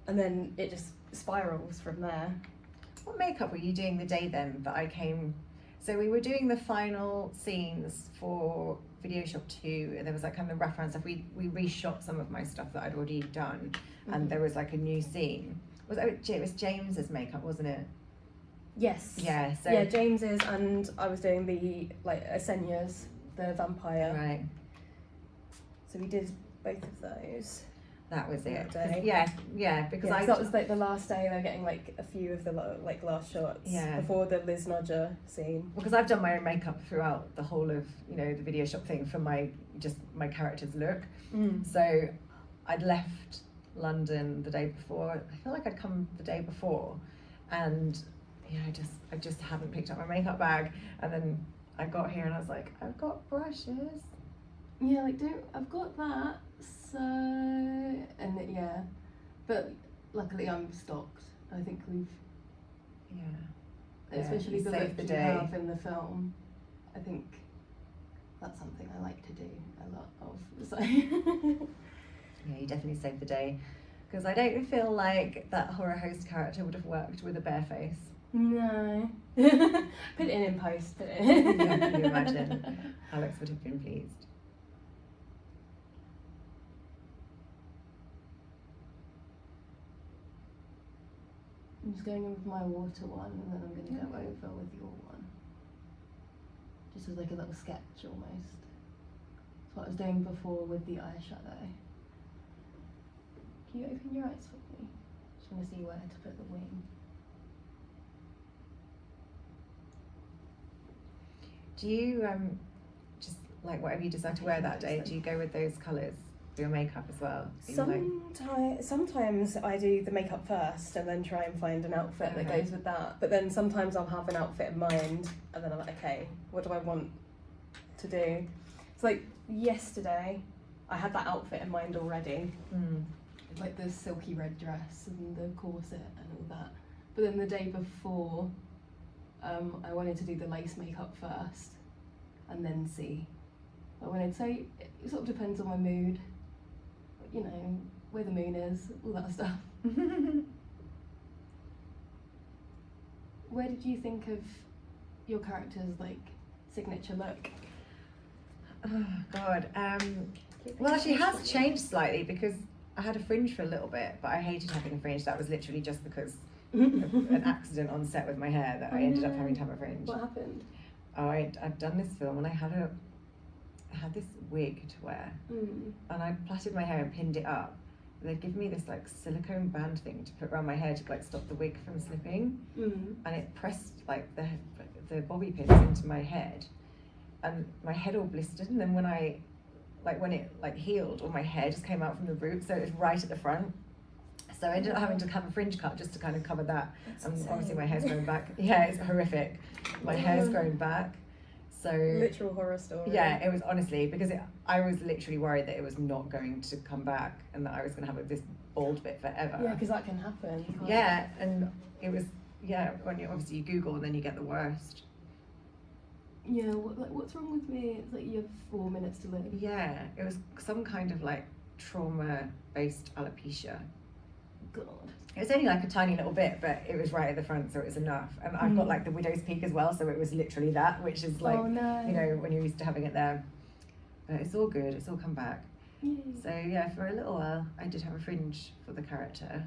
Speaker 5: And then it just spirals from there.
Speaker 1: What makeup were you doing the day then that I came? So we were doing the final scenes for Video Shop 2, and there was like kind of wraparound stuff. We reshot some of my stuff that I'd already done, and there was like a new scene. It was James's makeup, wasn't it?
Speaker 5: Yes.
Speaker 1: Yeah. So
Speaker 5: Yeah, James's, and I was doing the like Asenya's, the vampire.
Speaker 1: right.
Speaker 5: So we did both of those.
Speaker 1: That was it.
Speaker 5: That day.
Speaker 1: Yeah, because
Speaker 5: Yeah, 'cause that was like the last day. They were getting like a few of the like last shots
Speaker 1: Yeah.
Speaker 5: before the Liz Nodger scene.
Speaker 1: because I've done my own makeup throughout the whole of, you know, the Video Shop thing for my character's look. So I'd left London the day before. I feel like I'd come the day before, and you know, I just hadn't picked up my makeup bag, and then I got here and I was like, I've got brushes.
Speaker 5: Yeah, like I've got that. So and yeah, but luckily I'm stocked. I think we've,
Speaker 1: Yeah,
Speaker 5: especially
Speaker 1: you
Speaker 5: the
Speaker 1: saved
Speaker 5: look
Speaker 1: the
Speaker 5: you
Speaker 1: day.
Speaker 5: have in the film. I think that's something I like to do a lot of. So
Speaker 1: Yeah, you definitely saved the day, because I don't feel like that horror host character would have worked with a bare face.
Speaker 5: no, put it in post. Put it in.
Speaker 1: Yeah, can you imagine? Alex would have been pleased.
Speaker 5: I'm just going in with my water one, and then I'm going to go over with your one. Just as like a little sketch almost. That's what I was doing before with the eyeshadow. Can you open your eyes for me? Just want to see where to put the wing.
Speaker 1: Do you just like whatever you decide to wear that day? Do you go with those colours for your makeup as well?
Speaker 5: Sometimes I do the makeup first and then try and find an outfit that
Speaker 1: Okay.
Speaker 5: goes with that. But then sometimes I'll have an outfit in mind and then I'm like, okay, what do I want to do? So like yesterday, I had that outfit in mind already. Like the silky red dress and the corset and all that. But then the day before, I wanted to do the lace makeup first and then see. So it sort of depends on my mood, you know, where the moon is, all that stuff. Where did you think of your character's like signature look?
Speaker 1: Oh God. Well, she has changed slightly because I had a fringe for a little bit, but I hated having a fringe. That was literally just because of an accident on set with my hair that I ended up having to have a fringe.
Speaker 5: What happened?
Speaker 1: Oh, I'd done this film and I had this wig to wear, and I plaited my hair and pinned it up. And they'd given me this like silicone band thing to put around my hair to like stop the wig from slipping, and it pressed like the bobby pins into my head, and my head all blistered. And then when it like healed, all my hair just came out from the root, so it was right at the front. So I ended up having to have a fringe cut just to kind of cover that. And obviously my hair's growing back. Yeah, it's horrific. My hair's growing back. So
Speaker 5: literal horror story.
Speaker 1: yeah, it was honestly because I was literally worried that it was not going to come back and that I was going to have this bald bit forever.
Speaker 5: Yeah, because that can happen. Can't
Speaker 1: Yeah, and it was when you obviously you Google and then you get the worst.
Speaker 5: Yeah, what's wrong with me? It's like you have 4 minutes to live.
Speaker 1: Yeah, it was some kind of like trauma-based alopecia.
Speaker 5: God.
Speaker 1: It was only like a tiny little bit, but it was right at the front, so it was enough. And I've got like the widow's peak as well, so it was literally that, which is like,
Speaker 5: oh, no.
Speaker 1: you know, when you're used to having it there. But it's all good, it's all come back.
Speaker 5: Yay.
Speaker 1: So yeah, for a little while, I did have a fringe for the character.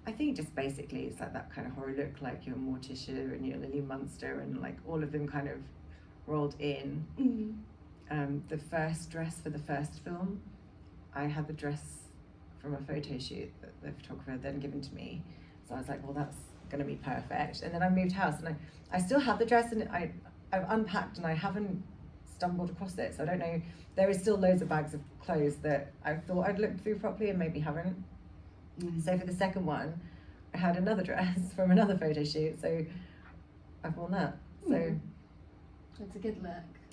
Speaker 1: I think just basically it's like that kind of horror look, like your Morticia and your Lily Munster and like all of them kind of rolled in. The first dress for the first film, I had the dress from a photo shoot that the photographer had then given to me. So I was like, well, that's going to be perfect. And then I moved house and I still have the dress and I've unpacked and I haven't stumbled across it. So I don't know, there is still loads of bags of clothes that I thought I'd looked through properly and maybe haven't. So for the second one, I had another dress from another photo shoot. So I've worn that. So
Speaker 5: it's a good look.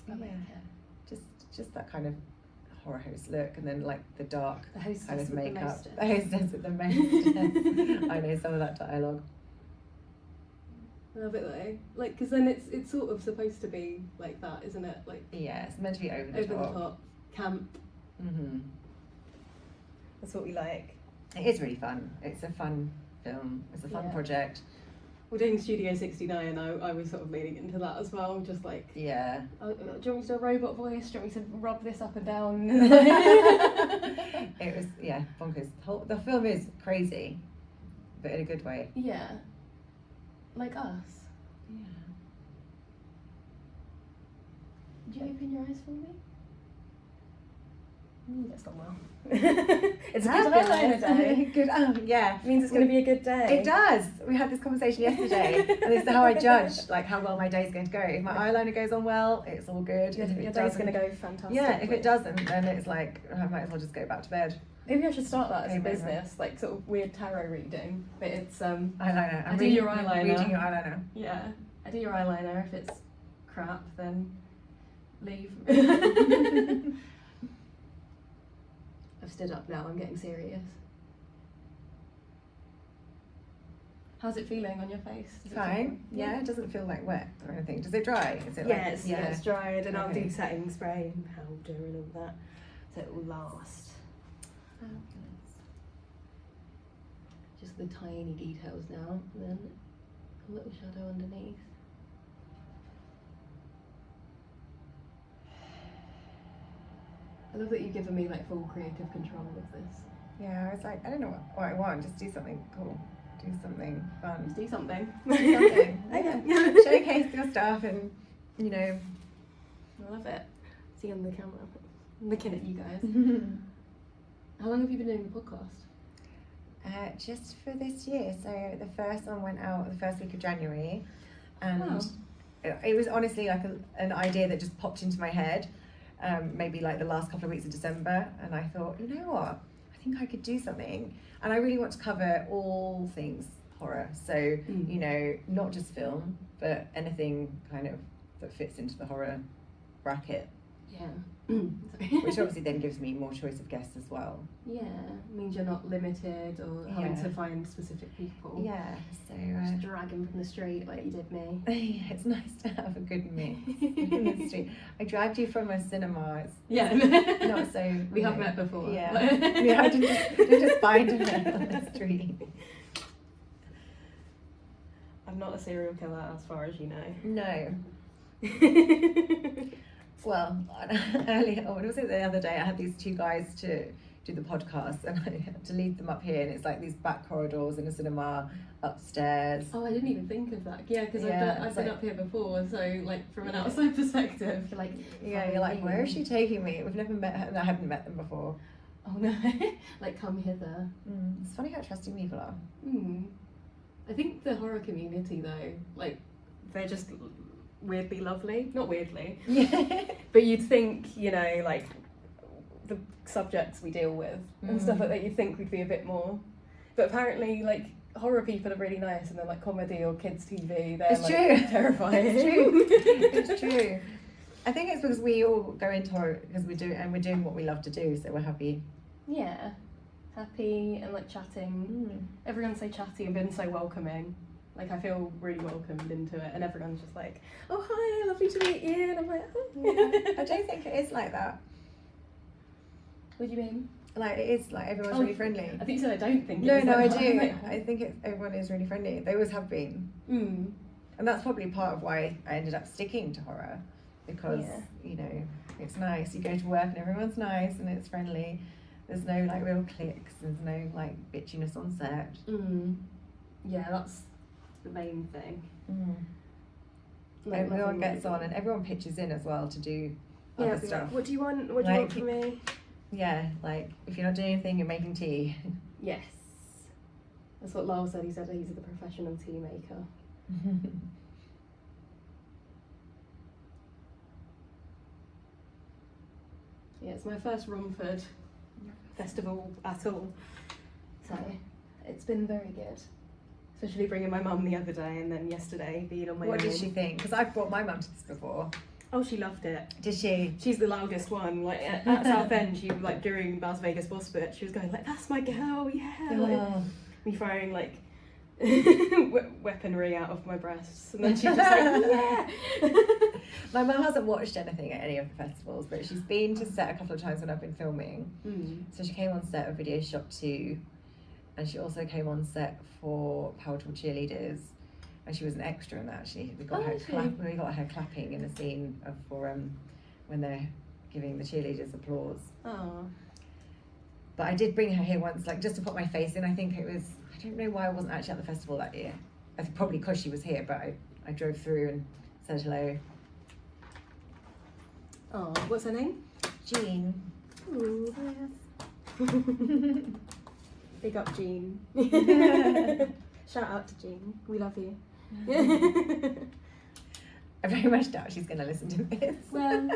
Speaker 5: I like it.
Speaker 1: Just that kind of horror host look, and then like the dark
Speaker 5: hostess
Speaker 1: kind of
Speaker 5: with the
Speaker 1: makeup.
Speaker 5: mostest.
Speaker 1: The hostess with the mostest. I know some of that dialogue.
Speaker 5: I love it though, like because then it's sort of supposed to be like that, isn't it? Like
Speaker 1: Yeah, it's meant to be over the top.
Speaker 5: Camp. That's what we like.
Speaker 1: It is really fun. It's a fun film. It's a fun project.
Speaker 5: We're doing Studio 69. I was sort of leaning into that as well, just like
Speaker 1: Do
Speaker 5: you want me to do a robot voice? Do you want me to rub this up and down?
Speaker 1: It was bonkers. The film is crazy, but in a good way.
Speaker 5: Yeah, like us.
Speaker 1: Yeah.
Speaker 5: Did you open your eyes for me? That's not well. It's a good eyeliner day.
Speaker 1: Good. Oh yeah.
Speaker 5: It means it's going to be a good day.
Speaker 1: It does. We had this conversation yesterday, and it's how I judge like how well my day's going to go. If my eyeliner goes on well, it's all good.
Speaker 5: Your day's going to go fantastic.
Speaker 1: Yeah. If it doesn't, then it's like I might as well just go back to bed.
Speaker 5: Maybe I should start that as a business, like sort of weird tarot reading, but it's
Speaker 1: eyeliner.
Speaker 5: I do your eyeliner.
Speaker 1: Reading your eyeliner.
Speaker 5: Yeah, I do your eyeliner. If it's crap, then leave. I've stood up now, I'm getting serious. How's it feeling on your face?
Speaker 1: Fine. Yeah, it doesn't feel like wet or anything. Does it dry? Is it
Speaker 5: it's dried, and I'll do
Speaker 1: Okay.
Speaker 5: setting spray and powder and all that, so it will last. Just the tiny details now, and then a little shadow underneath. I love that you've given me like full creative control of this.
Speaker 1: Yeah, I was like, I don't know what I want. Just do something cool. Do something fun.
Speaker 5: Let's do something.
Speaker 1: Do something.
Speaker 5: Okay.
Speaker 1: Showcase your stuff and, you know.
Speaker 5: I love it. See on the camera. I'm looking at you guys. How long have you been doing the podcast?
Speaker 1: Just for this year. So the first one went out the first week of January. And it was honestly like an idea that just popped into my head. Maybe like the last couple of weeks of December, and I thought, you know what, I think I could do something, and I really want to cover all things horror, so you know, not just film, but anything kind of that fits into the horror bracket.
Speaker 5: Yeah.
Speaker 1: Which obviously then gives me more choice of guests as well.
Speaker 5: Yeah, means you're not limited or having to find specific people.
Speaker 1: Yeah, so
Speaker 5: just drag them from the street like you did me.
Speaker 1: Yeah, it's nice to have a good mix in the street. I dragged you from a cinema. It's not so.
Speaker 5: We have met before.
Speaker 1: Yeah, I didn't just find her on the street.
Speaker 5: I'm not a serial killer as far as you know.
Speaker 1: No. Well, earlier, what was it the other day? I had these two guys to do the podcast, and I had to lead them up here, and it's like these back corridors in a cinema upstairs.
Speaker 5: Oh, I didn't even think of that. Yeah, because
Speaker 1: Yeah,
Speaker 5: I've
Speaker 1: it's
Speaker 5: been
Speaker 1: like-
Speaker 5: up here before, so like from an outside perspective, you're like,
Speaker 1: Yeah, you're like, where is she taking me? We've never met her, and I hadn't met them before.
Speaker 5: oh no, like come hither.
Speaker 1: It's funny how trusting people are.
Speaker 5: I think the horror community though, like they're just weirdly lovely. Not weirdly,
Speaker 1: Yeah.
Speaker 5: but you'd think, you know, like the subjects we deal with and stuff like that, you'd think we'd be a bit more. But apparently, like horror people are really nice, and they're like comedy or kids TV. They're
Speaker 1: It's
Speaker 5: like
Speaker 1: true.
Speaker 5: terrifying.
Speaker 1: It's true. It's true. I think it's because we all go into horror because we're doing what we love to do, so we're happy.
Speaker 5: Yeah, happy and like chatting. Everyone's so chatty and been so welcoming. Like I feel really welcomed into it, and everyone's just like, "Oh hi, lovely to meet you," and I'm like, "Oh."
Speaker 1: I don't think it is like that.
Speaker 5: What do you mean?
Speaker 1: Like it is like everyone's really friendly.
Speaker 5: I think you said I don't think.
Speaker 1: No,
Speaker 5: it's
Speaker 1: no, I
Speaker 5: like that.
Speaker 1: do.
Speaker 5: Like,
Speaker 1: I think everyone is really friendly. They always have been,
Speaker 5: mm.
Speaker 1: and that's probably part of why I ended up sticking to horror, because
Speaker 5: Yeah.
Speaker 1: you know it's nice. You go to work and everyone's nice and it's friendly. There's no like real cliques. There's no like bitchiness on set.
Speaker 5: Yeah, that's the main thing.
Speaker 1: Everyone gets on and everyone pitches in as well to do
Speaker 5: Yeah,
Speaker 1: other
Speaker 5: be
Speaker 1: stuff.
Speaker 5: like, what do you want? What do you
Speaker 1: Like,
Speaker 5: want from me?
Speaker 1: Yeah, like if you're not doing anything, you're making tea.
Speaker 5: Yes. That's what Lyle said. He said he's the professional tea maker. Yeah, it's my first Romford festival at all. So it's been very good. Especially bringing my mum the other day, and then yesterday being on my
Speaker 1: What
Speaker 5: own.
Speaker 1: did she think? Because I've brought my mum to this before.
Speaker 5: Oh, she loved it.
Speaker 1: Did she?
Speaker 5: She's the loudest one. Like at Southend, she like during Las Vegas Boss Bit, she was going like, "That's my girl, yeah!" Like, me throwing like weaponry out of my breasts, and then she just like, "Yeah."
Speaker 1: My mum hasn't watched anything at any of the festivals, but she's been to set a couple of times when I've been filming. So she came on set of Video Shop 2, and she also came on set for Powerful Cheerleaders, and she was an extra in that. Actually, we got her clapping in a scene for when they're giving the cheerleaders applause.
Speaker 5: Oh.
Speaker 1: But I did bring her here once, like just to put my face in. I think it was, I don't know why I wasn't actually at the festival that year. I think probably because she was here, but I drove through and said hello.
Speaker 5: Oh, what's her name?
Speaker 1: Jean.
Speaker 5: Ooh, big up Jean. Shout out to Jean. We love you.
Speaker 1: I very much doubt she's going to listen to this.
Speaker 5: Well,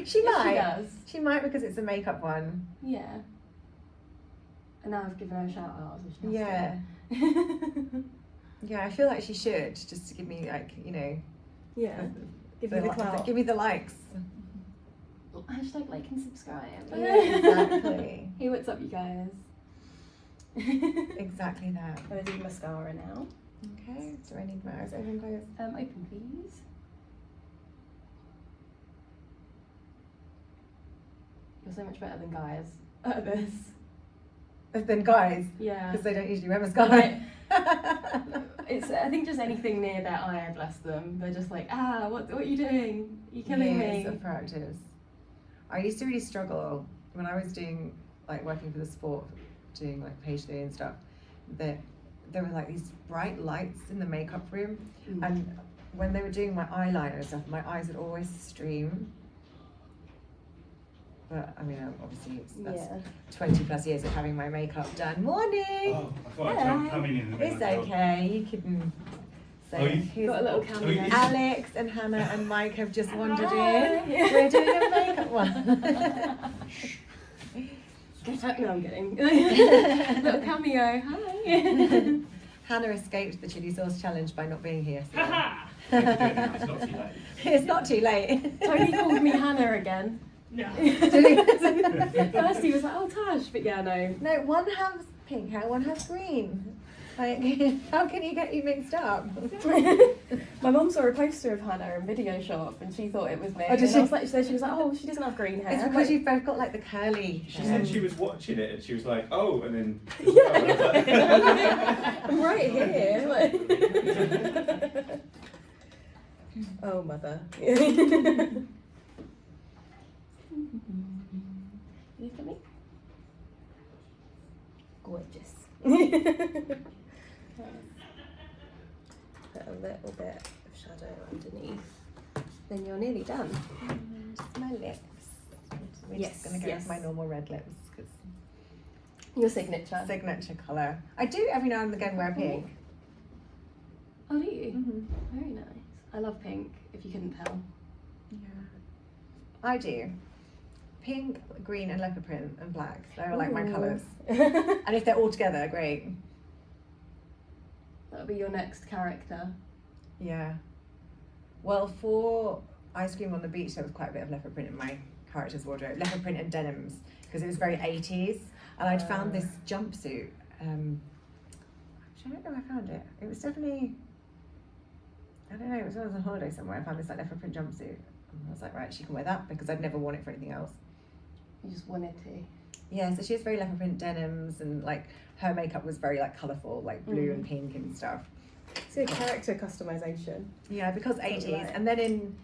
Speaker 1: she might.
Speaker 5: She does.
Speaker 1: She might, because it's a makeup one.
Speaker 5: Yeah. And now I've given her a shout out, so she has
Speaker 1: Yeah.
Speaker 5: to.
Speaker 1: Yeah, I feel like she should, just to give me like, you know,
Speaker 5: Yeah. Give me the clout.
Speaker 1: give me the likes.
Speaker 5: Hashtag like and subscribe.
Speaker 1: Yeah, exactly.
Speaker 5: Hey, what's up, you guys?
Speaker 1: Exactly that.
Speaker 5: I'm gonna do mascara now.
Speaker 1: Okay, do I need my eyes open, closed?
Speaker 5: Open, please. You're so much better than guys at this.
Speaker 1: Then guys,
Speaker 5: Yeah.
Speaker 1: because they don't usually wear mascara.
Speaker 5: It's, I think, just anything near their eye, bless them. They're just like, what are you doing? You're killing
Speaker 1: Years
Speaker 5: me.
Speaker 1: of practice. I used to really struggle when I was doing, like, working for the sport, doing like page 3 and stuff, that there were like these bright lights in the makeup room, and when they were doing my eyeliner and stuff, my eyes would always stream. But I mean, obviously that's 20 plus years of having my makeup done. Morning!
Speaker 6: Oh, I thought I'd come in the
Speaker 1: It's okay, you can say
Speaker 6: you
Speaker 5: got a little camera.
Speaker 1: Alex and Hannah and Mike have just wandered
Speaker 5: Hi.
Speaker 1: in. We're doing a makeup one.
Speaker 5: Get up. No, I'm kidding. Little cameo. Hi.
Speaker 1: Hannah escaped the chili sauce challenge by not being here. So.
Speaker 6: It's not too late.
Speaker 1: It's not too late.
Speaker 5: Tony called me Hannah again.
Speaker 6: No.
Speaker 5: First he was like, "Oh, Tash," but yeah, no.
Speaker 1: No, one has pink hair, one has green. Like, how can you get you mixed up?
Speaker 5: My mum saw a poster of Hannah in Video Shop and she thought it was me.
Speaker 1: Oh, did
Speaker 5: and
Speaker 1: she?
Speaker 5: I was like, she was like, oh, she doesn't have green hair.
Speaker 1: It's because you've both got like the curly.
Speaker 6: She said she was watching it and she was like, oh, and then.
Speaker 5: I'm right here. Like. Oh, mother. You look at me. Gorgeous. Put a little bit of shadow underneath. Then you're nearly done.
Speaker 1: Just my lips. We're
Speaker 5: Yes,
Speaker 1: just going to go with my normal red lips because
Speaker 5: Your signature.
Speaker 1: signature colour. I do every now and again wear pink.
Speaker 5: Oh, do you? Very nice. I love pink, if you couldn't tell.
Speaker 1: Yeah. I do. Pink, green and leopard print and black. They're like my
Speaker 5: Ooh.
Speaker 1: colours. And if they're all together, great.
Speaker 5: That'll be your next character.
Speaker 1: Yeah. Well, for Ice Cream on the Beach, there was quite a bit of leopard print in my character's wardrobe. Leopard print and denims, because it was very 80s. And I'd found this jumpsuit. Actually, I don't know where I found it. It was definitely, I don't know, it was when I was on holiday somewhere. I found this like leopard print jumpsuit. And I was like, right, she can wear that because I'd never worn it for anything else.
Speaker 5: You just wanted to.
Speaker 1: Yeah, so she has very leopard print denims and like her makeup was very like colourful, like blue and pink and stuff.
Speaker 5: So character customization.
Speaker 1: Yeah, because 80s.
Speaker 5: Right.
Speaker 1: And then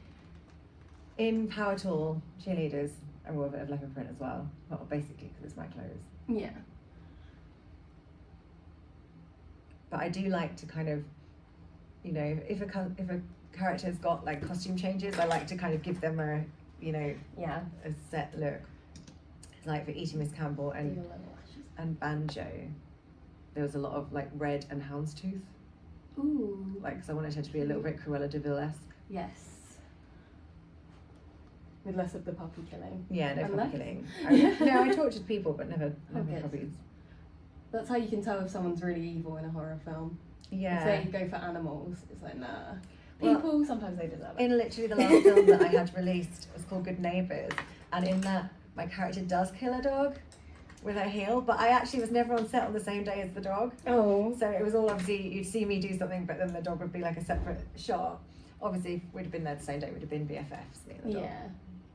Speaker 1: in Power Tool cheerleaders, I wore a bit of leopard print as well. Well, basically because it's my clothes.
Speaker 5: Yeah.
Speaker 1: But I do like to kind of, you know, if a character's got like costume changes, I like to kind of give them a, you know,
Speaker 5: Yeah.
Speaker 1: a set look. Like for Eating Miss Campbell
Speaker 5: Do your
Speaker 1: and
Speaker 5: little lashes.
Speaker 1: Banjo, there was a lot of like red and houndstooth.
Speaker 5: Ooh.
Speaker 1: Like, because I wanted her to be a little bit Cruella de Vil-esque.
Speaker 5: Yes. With less of the puppy killing.
Speaker 1: Yeah, no
Speaker 5: Unless-
Speaker 1: puppy killing. No, I tortured people, but never
Speaker 5: good.
Speaker 1: puppies.
Speaker 5: That's how you can tell if someone's really evil in a horror film.
Speaker 1: Yeah.
Speaker 5: If they go for animals, it's like, nah.
Speaker 1: Well,
Speaker 5: People, sometimes they deserve it.
Speaker 1: In literally the last film that I had released was called Good Neighbours, and in that my character does kill a dog with her heel, but I actually was never on set on the same day as the dog.
Speaker 5: Oh.
Speaker 1: So it was all obviously, you'd see me do something, but then the dog would be like a separate shot. Obviously, if we'd have been there the same day, we'd have been BFFs, me and the dog.
Speaker 5: Yeah.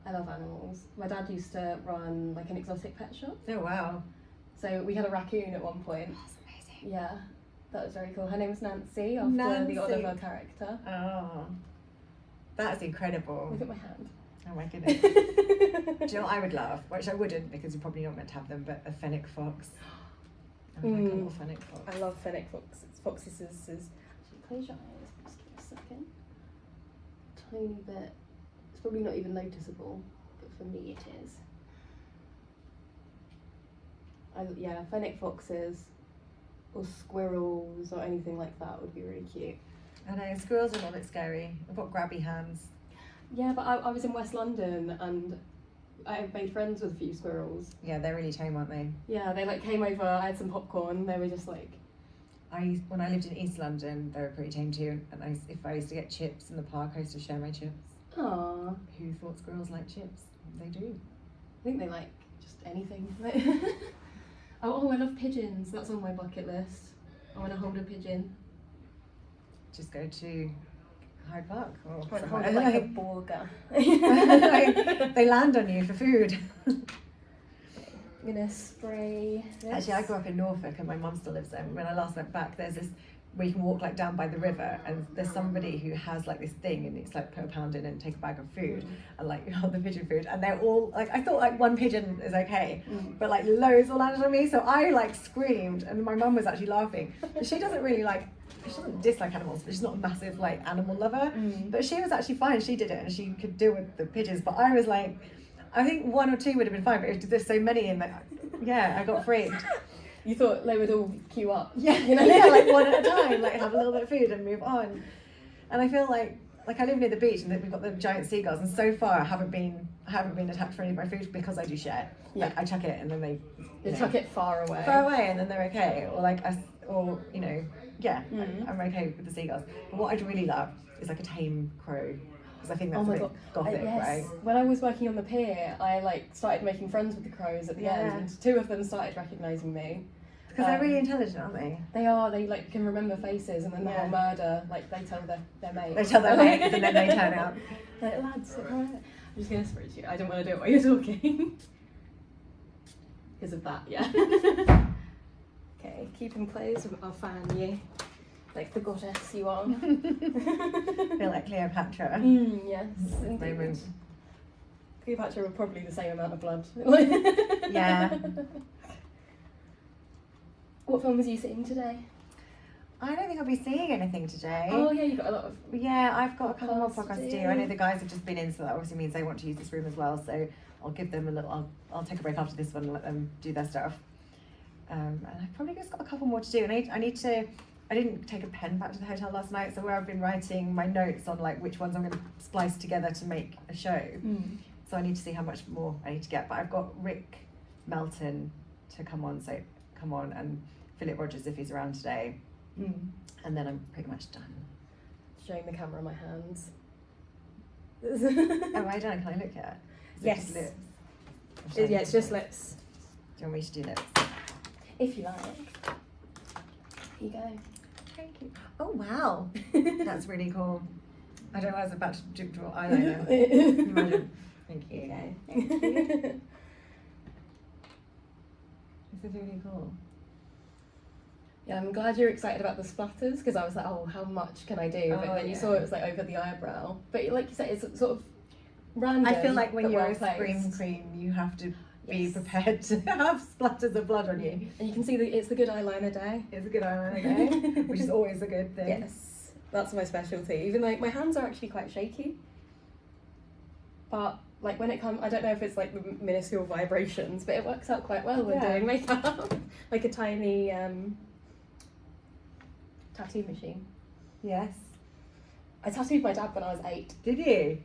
Speaker 5: I love animals. My dad used to run like an exotic pet shop.
Speaker 1: Oh, wow.
Speaker 5: So we had a raccoon at one point.
Speaker 1: That's amazing.
Speaker 5: Yeah. That was very cool. Her name was Nancy, after
Speaker 1: Nancy.
Speaker 5: the Oliver character.
Speaker 1: Oh, that's incredible.
Speaker 5: Look at my hand.
Speaker 1: Oh my goodness. Do you know what I would love? Which I wouldn't because you're probably not meant to have them, but a fennec fox. Oh, like a little fennec fox.
Speaker 5: I love fennec foxes. Foxes is actually, close your eyes. Just give me a second. Tiny bit. It's probably not even noticeable, but for me it is. Yeah, fennec foxes or squirrels or anything like that would be really cute.
Speaker 1: I know, squirrels are a little bit scary. I've got grabby hands.
Speaker 5: Yeah, but I was in West London and I made friends with a few squirrels.
Speaker 1: Yeah, they're really tame, aren't they?
Speaker 5: Yeah, they like came over, I had some popcorn, they were just like...
Speaker 1: When I lived in East London, they were pretty tame too. And if I used to get chips in the park, I used to share my chips.
Speaker 5: Aww.
Speaker 1: Who thought squirrels like chips? They do.
Speaker 5: I think they like just anything. Oh, I love pigeons. That's on my bucket list. I want to hold a pigeon.
Speaker 1: Just go to Hyde Park. Or
Speaker 5: I want to
Speaker 1: somewhere.
Speaker 5: hold it like a burger.
Speaker 1: They land on you for food.
Speaker 5: I'm gonna spray this.
Speaker 1: Actually, I grew up in Norfolk and my mum still lives there. And when I last went back, there's this where you can walk like down by the river and there's somebody who has like this thing and it's like put a pound in and take a bag of food and like hold the pigeon food and they're all like, I thought like one pigeon is okay, but like loads all landed on me, so I like screamed and my mum was actually laughing. But she doesn't really like, she doesn't dislike animals, but she's not a massive like animal lover. But she was actually fine, she did it and she could deal with the pigeons, but I was like, I think one or two would have been fine, but there's so many in there, yeah, I got freaked.
Speaker 5: You thought they would all queue up?
Speaker 1: Yeah, you know, yeah, like one at a time, like have a little bit of food and move on. And I feel like I live near the beach and we've got the giant seagulls, and so far I haven't been attacked for any of my food because I do share.
Speaker 5: Yeah.
Speaker 1: Like I chuck it and then they
Speaker 5: chuck it far away.
Speaker 1: and then they're okay. Or like you know, yeah, I'm okay with the seagulls. But what I'd really love is like a tame crow. Because I think that's a bit gothic,
Speaker 5: yes.
Speaker 1: right?
Speaker 5: When I was working on the pier, I like started making friends with the crows at the end. Two of them started recognising me.
Speaker 1: Because they're really intelligent, aren't they?
Speaker 5: They are. They like can remember faces, and then the whole murder, like they tell their mates.
Speaker 1: They tell their mates, and then they turn out.
Speaker 5: Like, lads, alright. I'm just gonna spritz you. I don't want to do it while you're talking. Because of that, yeah. Okay, keep them closed. I'll fan you, like the goddess you are.
Speaker 1: Feel like Cleopatra.
Speaker 5: Yes, indeed.
Speaker 1: Moment.
Speaker 5: Cleopatra were probably the same amount of blood.
Speaker 1: Yeah.
Speaker 5: What films are you seeing today?
Speaker 1: I don't think I'll be seeing anything today.
Speaker 5: Oh yeah, you've got a lot of.
Speaker 1: Yeah, I've got a couple more
Speaker 5: Podcasts
Speaker 1: podcasts to
Speaker 5: to
Speaker 1: do.
Speaker 5: do.
Speaker 1: I know the guys have just been in, so that obviously means they want to use this room as well. So I'll give them a little. I'll take a break after this one and let them do their stuff. And I've probably just got a couple more to do. And I need to. I didn't take a pen back to the hotel last night, so where I've been writing my notes on like which ones I'm going to splice together to make a show. So I need to see how much more I need to get. But I've got Rick Melton to come on, and Philip Rogers if he's around today. And then I'm pretty much done.
Speaker 5: Showing the camera my hands.
Speaker 1: Am I done? Can I look at it? Is it
Speaker 5: Yes.
Speaker 1: just lips? Or
Speaker 5: Yeah,
Speaker 1: should I
Speaker 5: it's
Speaker 1: do
Speaker 5: just
Speaker 1: lips?
Speaker 5: lips.
Speaker 1: Do you want me to do lips?
Speaker 5: If you like. Here you go.
Speaker 1: Thank you. Oh wow, that's really cool. I don't know, I was about to draw eyeliner. Imagine. Thank you.
Speaker 5: Okay.
Speaker 1: Thank you. This is really cool.
Speaker 5: Yeah, I'm glad you're excited about the splatters because I was like, oh, how much can I do? But
Speaker 1: Oh,
Speaker 5: then you
Speaker 1: yeah.
Speaker 5: saw it was like over the eyebrow. But like you said, it's sort of random.
Speaker 1: I feel like when
Speaker 5: but
Speaker 1: you're a
Speaker 5: well-placed.
Speaker 1: scream queen, you have to be
Speaker 5: Yes.
Speaker 1: prepared to have splatters of blood on you.
Speaker 5: And you can see that it's the good eyeliner day.
Speaker 1: It's a good eyeliner day, which is always a good thing.
Speaker 5: Yes, that's my specialty. Even though my hands are actually quite shaky. But like when it comes, I don't know if it's like the minuscule vibrations, but it works out quite well when
Speaker 1: Yeah.
Speaker 5: doing makeup. Like a tiny tattoo machine.
Speaker 1: Yes.
Speaker 5: I tattooed my dad when I was 8.
Speaker 1: Did you?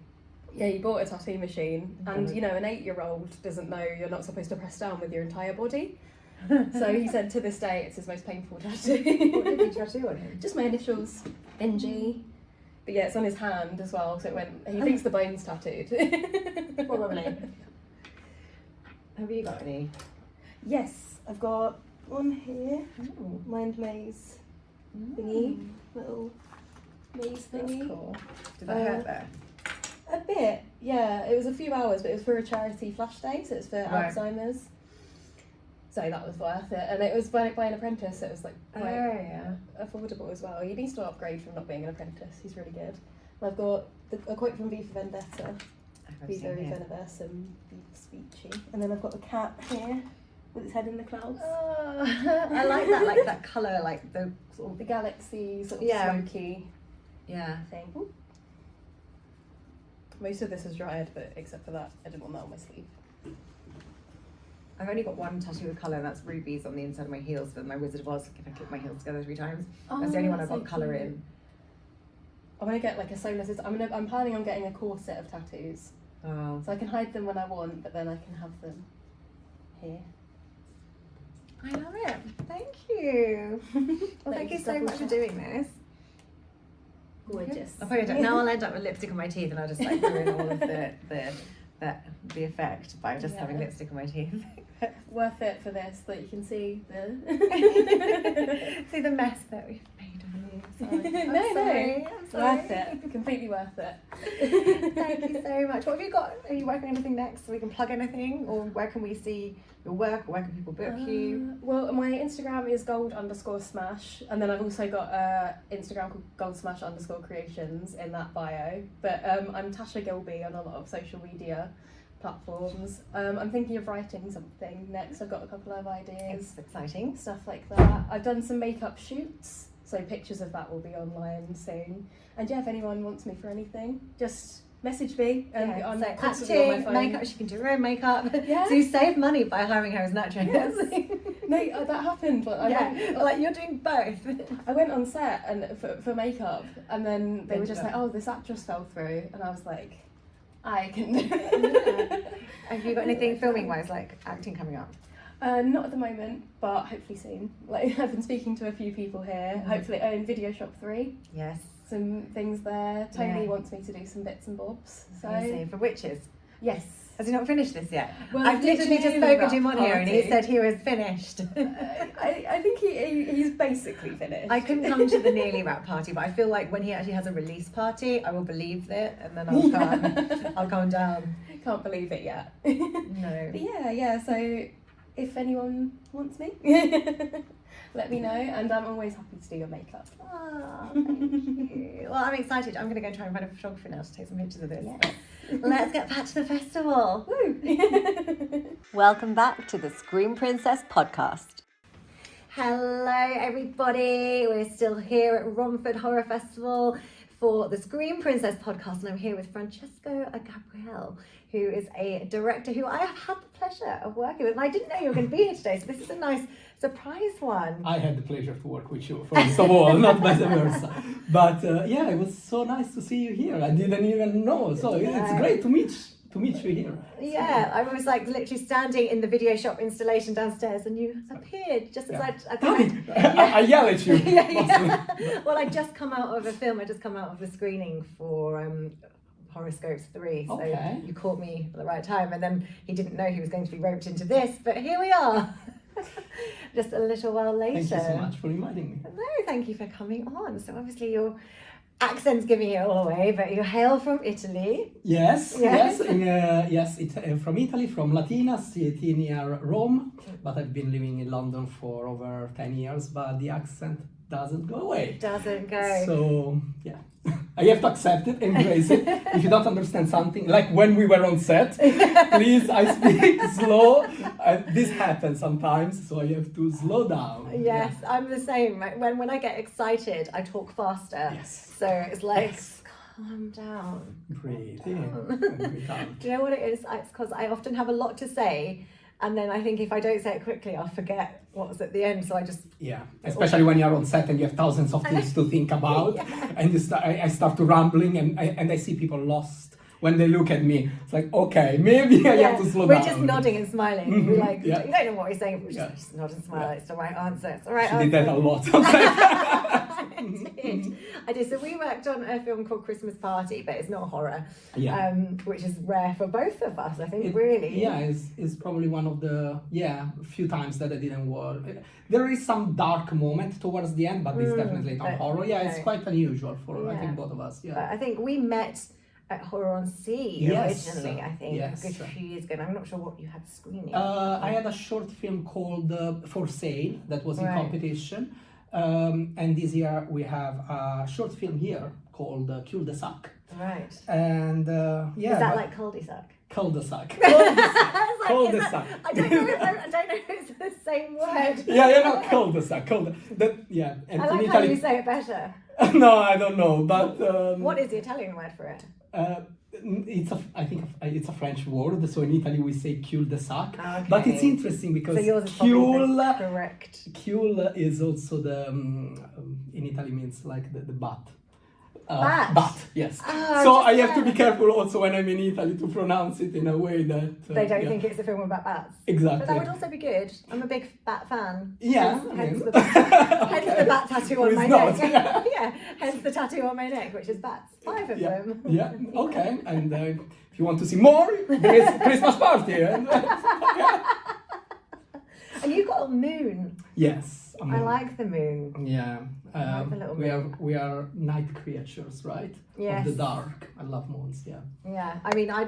Speaker 5: Yeah, he bought a tattoo machine, and
Speaker 1: Mhm.
Speaker 5: you know, an 8-year-old doesn't know you're not supposed to press down with your entire body. So he said to this day it's his most painful tattoo.
Speaker 1: What did you tattoo on him?
Speaker 5: Just my initials, NG. But yeah, it's on his hand as well, so it went. He thinks the bone's tattooed.
Speaker 1: Probably. Have you got any?
Speaker 5: Yes, I've got one here.
Speaker 1: Oh.
Speaker 5: Mind maze thingy, little maze
Speaker 1: That's
Speaker 5: thingy.
Speaker 1: cool. Did that hurt there?
Speaker 5: A bit, yeah. It was a few hours, but it was for a charity flash day, so it's for
Speaker 1: Right.
Speaker 5: Alzheimer's. So that was worth it, and it was by an apprentice. So it was like quite
Speaker 1: yeah.
Speaker 5: affordable as well. He needs to upgrade from not being an apprentice. He's really good. And I've got a quote from V for Vendetta. Be very venversum, be speechy. And then I've got the cat here with its head in the clouds.
Speaker 1: Oh, I like that colour, like the sort of
Speaker 5: The galaxy sort of
Speaker 1: Yeah.
Speaker 5: smoky
Speaker 1: yeah.
Speaker 5: thing. Ooh. Most of this is dried, but except for that, I didn't want that on my sleeve.
Speaker 1: I've only got one tattoo with colour, and that's rubies on the inside of my heels for my Wizard of Oz. If I click my heels together 3 times, that's the only one I've got colour in.
Speaker 5: I want to get like a solar system. I'm planning on getting a corset of tattoos,
Speaker 1: Oh,
Speaker 5: so I can hide them when I want, but then I can have them here.
Speaker 1: I love it. Thank you. Well, thank you so much for doing this.
Speaker 5: Gorgeous.
Speaker 1: I'll probably don't. Now I'll end up with lipstick on my teeth, and I'll just like ruin all of the effect by just having
Speaker 5: Yeah.
Speaker 1: lipstick on my teeth.
Speaker 5: Worth it for this, that you can see the.
Speaker 1: See the mess that we've made on you. Sorry. I'm
Speaker 5: No,
Speaker 1: sorry. I'm sorry.
Speaker 5: Worth it. Completely worth it.
Speaker 1: Thank you so much. What have you got? Are you working on anything next so we can plug anything? Or where can we see your work? Or where can people book you?
Speaker 5: Well, my Instagram is gold_smash, and then I've also got Instagram called gold_smash_creations in that bio. But I'm Tasha Gilbey on a lot of social media platforms. I'm thinking of writing something next. I've got a couple of ideas,
Speaker 1: It's exciting.
Speaker 5: stuff like that. I've done some makeup shoots, so pictures of that will be online soon. And yeah, if anyone wants me for anything, just message me. And
Speaker 1: Yeah,
Speaker 5: I'm
Speaker 1: so
Speaker 5: constantly on my
Speaker 1: acting,
Speaker 5: phone.
Speaker 1: makeup, she can do her own makeup.
Speaker 5: Yeah.
Speaker 1: So you save money by hiring her as an actress.
Speaker 5: No, that happened, but
Speaker 1: like you're doing both.
Speaker 5: I went on set and for makeup, and then they were just
Speaker 1: Makeup.
Speaker 5: like, "Oh, this actress fell through," and I was like, "I can do it."
Speaker 1: Have you got anything filming wise, like acting coming up?
Speaker 5: Not at the moment, but hopefully soon. Like I've been speaking to a few people here. Hopefully, in Video Shop 3,
Speaker 1: Yes.
Speaker 5: some things there. Tony
Speaker 1: Yeah.
Speaker 5: wants me to do some bits and bobs. So
Speaker 1: Amazing. For witches.
Speaker 5: yes,
Speaker 1: Has he not finished this yet?
Speaker 5: Well,
Speaker 1: I've literally just spoken to him on here and he said he was finished.
Speaker 5: I think he's basically finished.
Speaker 1: I couldn't come to the nearly wrap party, but I feel like when he actually has a release party, I will believe it and then I'll come. I'll calm down.
Speaker 5: Can't believe it yet.
Speaker 1: No.
Speaker 5: But yeah. So if anyone wants me, let me know, and I'm always happy to do your makeup.
Speaker 1: Oh, thank you. Well, I'm excited. I'm going to go and try and find a photographer now to take some pictures of this. Yes. Let's get back to the festival.
Speaker 5: Woo!
Speaker 4: Welcome back to the Scream Princess podcast.
Speaker 1: Hello, everybody. We're still here at Romford Horror Festival for the Scream Princess podcast, and I'm here with Francesco Gabriele, who is a director who I have had the pleasure of working with. And I didn't know you were going to be here today, so this is a nice surprise one.
Speaker 7: I had the pleasure to work with you, first of all, not vice versa. But yeah, it was so nice to see you here. I didn't even know, so it's great to meet you here.
Speaker 1: Yeah, I was like literally standing in the video shop installation downstairs, and you appeared just as
Speaker 7: I yell at you.
Speaker 1: yeah. Well, I'd just come out of a film. I just come out of the screening for Horoscopes 3, so you caught me at the right time. And then he didn't know he was going to be roped into this, but here we are. Just a little while later.
Speaker 7: Thank you so much for inviting me.
Speaker 1: No, thank you for coming on. So obviously your accent's giving it all away, but you hail from Italy.
Speaker 7: Yes. From Italy, from Latina, city near Rome. But I've been living in London for over 10 years, but the accent doesn't go away.
Speaker 1: Doesn't go.
Speaker 7: So, yeah. I have to accept it, embrace it. If you don't understand something, like when we were on set, please, I speak slow. This happens sometimes, so I have to slow down.
Speaker 1: Yes, yeah. I'm the same. When I get excited, I talk faster.
Speaker 7: Yes.
Speaker 1: So it's like, calm down.
Speaker 7: Breathe in.
Speaker 1: Do you know what it is? It's because I often have a lot to say, and then I think if I don't say it quickly, I'll forget what was at the end. So I just...
Speaker 7: Yeah, especially when you're on set and you have thousands of things to think about. And I start to rambling and I see people lost when they look at me. It's like, okay, maybe I have to slow down.
Speaker 1: We're just nodding and smiling.
Speaker 7: Mm-hmm.
Speaker 1: We're like, you don't know what we're saying, but we just nod and smile. It's the right answer. It's the right answer.
Speaker 7: She did that a lot.
Speaker 1: I did. So we worked on a film called Christmas Party, but it's not horror, which is rare for both of us, I think, really.
Speaker 7: Yeah, it's probably one of the few times that I didn't work. There is some dark moment towards the end, but it's definitely not horror. Yeah, it's quite unusual for I think both of us. Yeah,
Speaker 1: but I think we met at Horror on Sea originally, I think, a good few years ago. And I'm not sure what you had screening.
Speaker 7: I had a short film called For Sale that was in competition. And this year we have a short film here called Cul-de-sac.
Speaker 1: Right.
Speaker 7: And
Speaker 1: is that like cul-de-sac?
Speaker 7: Cul-de-sac.
Speaker 1: Cul-de-sac. I don't know if it's the same word.
Speaker 7: Yeah, cul-de-sac. And
Speaker 1: I like how you say it better.
Speaker 7: No, I don't know, but
Speaker 1: what is the Italian word for it?
Speaker 7: I think it's a French word, so in Italy we say cul-de-sac.
Speaker 1: Okay.
Speaker 7: But it's interesting because
Speaker 1: so yours is correct.
Speaker 7: Cul is also the in Italy means like the butt.
Speaker 1: Bat,
Speaker 7: yes.
Speaker 1: Oh,
Speaker 7: so I have to be careful also when I'm in Italy to pronounce it in a way that
Speaker 1: they don't think it's a film about bats.
Speaker 7: Exactly.
Speaker 1: But that would also be good. I'm a big bat fan.
Speaker 7: Yeah.
Speaker 1: Hence the bat tattoo on my neck. Yeah. Hence the tattoo on my neck, which is bats. 5 of them.
Speaker 7: Yeah. Okay. And if you want to see more, there is Christmas party.
Speaker 1: And you've got a moon.
Speaker 7: Yes.
Speaker 1: I like the moon.
Speaker 7: Yeah.
Speaker 1: I like the little moon.
Speaker 7: We are night creatures, right?
Speaker 1: Yes.
Speaker 7: Of the dark. I love moons. Yeah.
Speaker 1: Yeah. I mean, I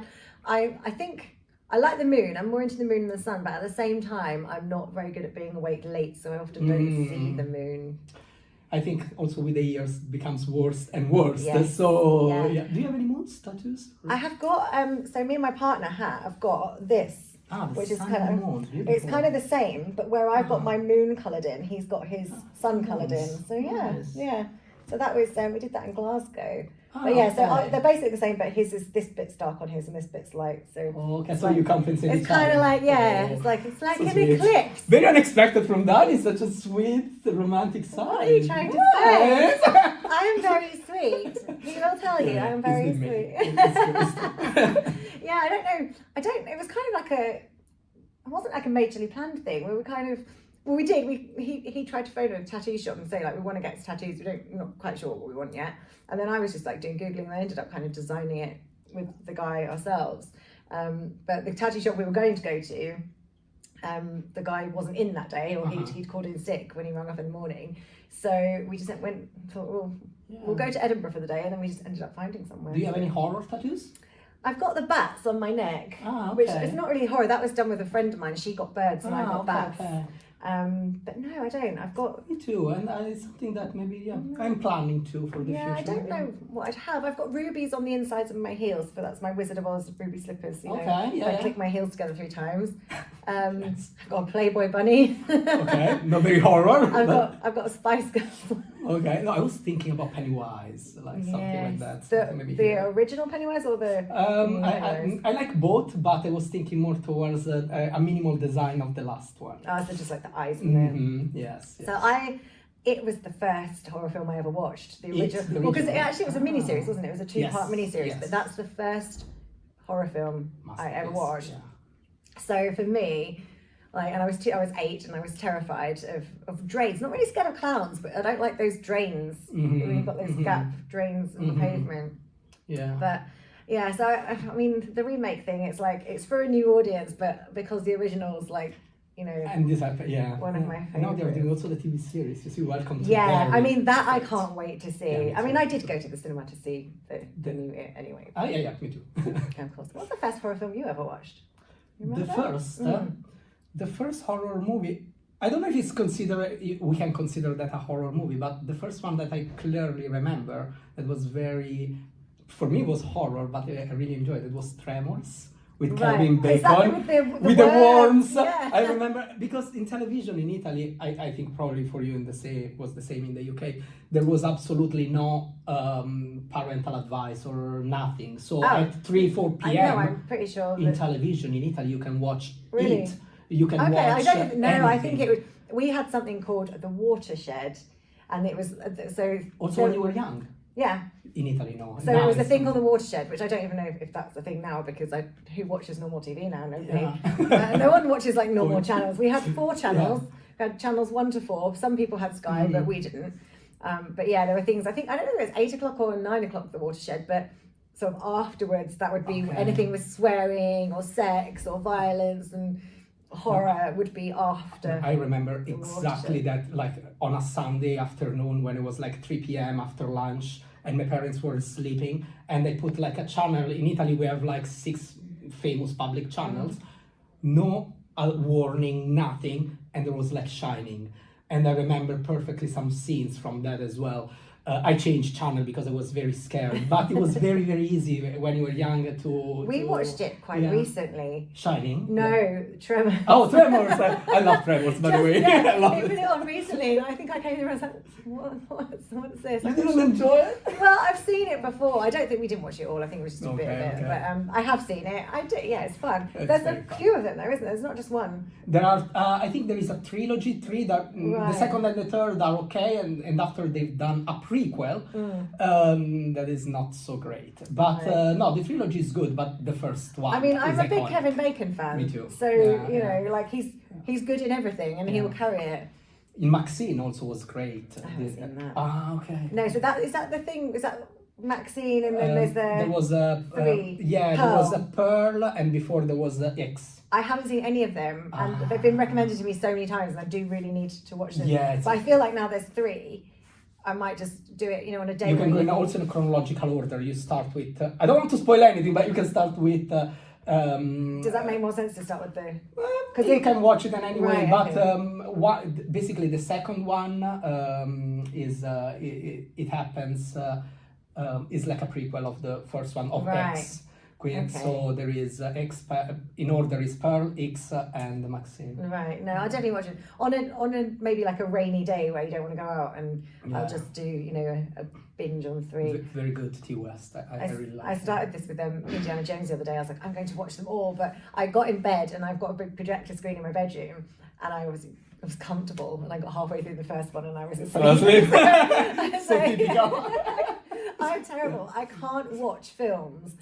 Speaker 1: think I like the moon. I'm more into the moon than the sun, but at the same time, I'm not very good at being awake late, so I often don't see the moon.
Speaker 7: I think also with the years it becomes worse and worse.
Speaker 1: Yes.
Speaker 7: So yeah. Do you have any moons, tattoos?
Speaker 1: I have got so me and my partner have got this. Which is it's kind of the same, but where I've got my moon coloured in, he's got his sun coloured in. So yeah. So that was we did that in Glasgow. But yeah, so they're basically the same, but his is this bit's dark on his and this bit's light. So
Speaker 7: so you compensate.
Speaker 1: It's kind of like it's like so an eclipse.
Speaker 7: Very unexpected from that. It's such a sweet romantic side.
Speaker 1: What are you trying to say? I am very sweet. He will tell you I am very sweet. Yeah, I don't know. It was kind of like it wasn't like a majorly planned thing. We were kind of, we did. He tried to phone a tattoo shop and say like, we want to get tattoos. We're not quite sure what we want yet. And then I was just like doing Googling and I ended up kind of designing it with the guy ourselves. But the tattoo shop we were going to go to, the guy wasn't in that day, or he'd called in sick when he rang up in the morning. So we just thought, well, we'll go to Edinburgh for the day, and then we just ended up finding somewhere.
Speaker 7: Do you have any horror tattoos?
Speaker 1: I've got the bats on my neck,
Speaker 7: Okay.
Speaker 1: which is not really horror. That was done with a friend of mine. She got birds and I got bats.
Speaker 7: Okay.
Speaker 1: But no, I don't. I've got...
Speaker 7: Me too, and it's something that maybe I'm planning to for the future.
Speaker 1: I don't know what I'd have. I've got rubies on the insides of my heels, but that's my Wizard of Oz ruby slippers. You know, I click my heels together 3 times. I've got a Playboy bunny.
Speaker 7: Okay, not very horror.
Speaker 1: I've got a Spice Girl.
Speaker 7: Okay, no, I was thinking about Pennywise, like something like that.
Speaker 1: The original Pennywise or the...
Speaker 7: I like both, but I was thinking more towards a minimal design of the last one.
Speaker 1: Oh, so just like the eyes and the...
Speaker 7: Yes.
Speaker 1: So it was the first horror film I ever watched. The original. Well, because it actually was a miniseries, wasn't it? It was a 2-part miniseries,
Speaker 7: yes.
Speaker 1: but that's the first horror film I ever watched.
Speaker 7: Yeah.
Speaker 1: So for me, like, and I was 8 and I was terrified of drains. Not really scared of clowns, but I don't like those drains. When you've got those gap drains in the pavement.
Speaker 7: Yeah.
Speaker 1: But yeah, so I mean, the remake thing, it's like, it's for a new audience, but because the original's like, you know,
Speaker 7: and this
Speaker 1: one of my
Speaker 7: favourites. Now they're doing also the TV series. You see, Welcome to Derry.
Speaker 1: I mean, that I can't wait to see.
Speaker 7: Yeah,
Speaker 1: I mean, I did go to the cinema to see the new It anyway.
Speaker 7: Oh, yeah, me too.
Speaker 1: Of course. What's the first horror film you ever watched?
Speaker 7: The first horror movie, I don't know if it's we can consider that a horror movie, but the first one that I clearly remember that was for me was horror, but I really enjoyed it, was Tremors with Kevin Bacon, with the worms.
Speaker 1: Yeah.
Speaker 7: I remember, because in television in Italy, I think probably for you was the same in the UK, there was absolutely no parental advice or nothing. So at 3-4 p.m.
Speaker 1: I know, I'm pretty sure
Speaker 7: in television in Italy, you can watch
Speaker 1: Really?
Speaker 7: it. You can watch
Speaker 1: I don't even know.
Speaker 7: anything.
Speaker 1: I think it was. We had something called the Watershed, and it was
Speaker 7: Also, when you were young.
Speaker 1: Yeah.
Speaker 7: In Italy, no.
Speaker 1: So there was a thing called the Watershed, which I don't even know if that's a thing now, because who watches normal TV now? Nobody. No one watches like normal channels. We had 4 channels. We had channels 1 to 4. Some people had Sky, but we didn't. But yeah, there were things. I don't know if it was 8 o'clock or 9 o'clock. The Watershed, but sort of afterwards, that would be anything with swearing or sex or violence and horror would be after.
Speaker 7: I remember exactly that, like on a Sunday afternoon when it was like 3 p.m. after lunch and my parents were sleeping, and they put like a channel. In Italy we have like 6 famous public channels, no warning, nothing, and there was like Shining, and I remember perfectly some scenes from that as well. I changed channel because I was very scared, but it was very, very easy when you were young to...
Speaker 1: We watched it quite recently.
Speaker 7: Shining?
Speaker 1: No, Tremors.
Speaker 7: Oh, Tremors! I love Tremors, by the way.
Speaker 1: Yeah,
Speaker 7: I love
Speaker 1: they
Speaker 7: it.
Speaker 1: put it on recently, and I think I came here and I was like, what's this?
Speaker 7: You didn't enjoy it?
Speaker 1: Well, I've seen it before. I don't think we didn't watch it all. I think it was just a bit of it.
Speaker 7: Okay.
Speaker 1: But I have seen it. I do. Yeah, it's fun.
Speaker 7: It's
Speaker 1: There's
Speaker 7: very
Speaker 1: a
Speaker 7: fun.
Speaker 1: few of them, though, isn't there? There's not just one.
Speaker 7: There are, I think there is a trilogy, 3 that the second and the third are okay, and after they've done a prequel, that is not so great. But no, the trilogy is good, but the first one.
Speaker 1: I mean, I'm a big
Speaker 7: iconic.
Speaker 1: Kevin Bacon fan.
Speaker 7: Me too.
Speaker 1: So you know, like he's good in everything, and he'll carry it.
Speaker 7: Maxine also was great.
Speaker 1: I haven't seen that.
Speaker 7: Ah, okay.
Speaker 1: No, so is that the thing? Is that Maxine, and then there's
Speaker 7: there was a
Speaker 1: 3.
Speaker 7: there was a Pearl, and before there was the X.
Speaker 1: I haven't seen any of them, and they've been recommended to me so many times, and I do really need to watch them.
Speaker 7: Yeah,
Speaker 1: but I feel like now there's 3. I might just do it, on a day.
Speaker 7: You can go also in a chronological order. You start with. I don't want to spoil anything, but you can start with.
Speaker 1: Does that make more sense to start with the?
Speaker 7: Because you can watch it in any way,
Speaker 1: Right,
Speaker 7: but basically the second one is it happens is like a prequel of the first one of X. Queen.
Speaker 1: Okay.
Speaker 7: So there is X in order is Pearl, X, and Maxine.
Speaker 1: Right. No, I definitely watch it on a maybe like a rainy day where you don't want to go out, and I'll just do a binge on 3.
Speaker 7: Very good, T West. I really like.
Speaker 1: I started this with Indiana Jones the other day. I was like, I'm going to watch them all, but I got in bed and I've got a big projector screen in my bedroom, and I was comfortable, and I got halfway through the first one and I was asleep.
Speaker 7: So typical.
Speaker 1: I'm terrible. I can't watch films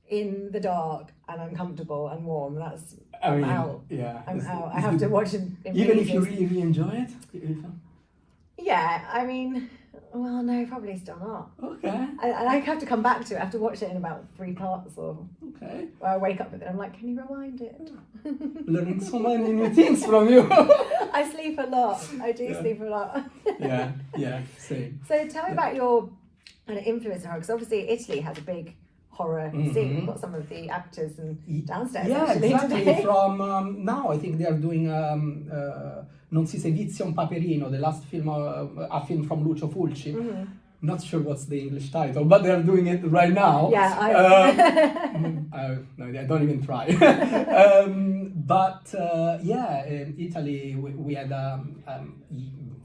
Speaker 1: in the dark and uncomfortable and warm. I'm out.
Speaker 7: Yeah.
Speaker 1: I'm out. I have to watch it in
Speaker 7: even if you
Speaker 1: pieces.
Speaker 7: really enjoy it.
Speaker 1: Yeah, I mean, Well, no, probably still not.
Speaker 7: Okay.
Speaker 1: I have to come back to it. I have to watch it in about 3 parts, or
Speaker 7: Okay.
Speaker 1: I wake up with it. I'm like, can you rewind it?
Speaker 7: Learning so many new things from you.
Speaker 1: I sleep a lot. I do
Speaker 7: Yeah.
Speaker 1: sleep a lot.
Speaker 7: yeah, same.
Speaker 1: So tell me about your kind of influence in horror, because obviously Italy has a big horror scene. We've got some of the actors and downstairs.
Speaker 7: Yeah,
Speaker 1: actually,
Speaker 7: exactly.
Speaker 1: today.
Speaker 7: From now, I think they are doing Non si sevizia un paperino, the last film, a film from Lucio Fulci. Not sure what's the English title, but they are doing it right now.
Speaker 1: Yeah,
Speaker 7: No, I don't even try. In Italy we had a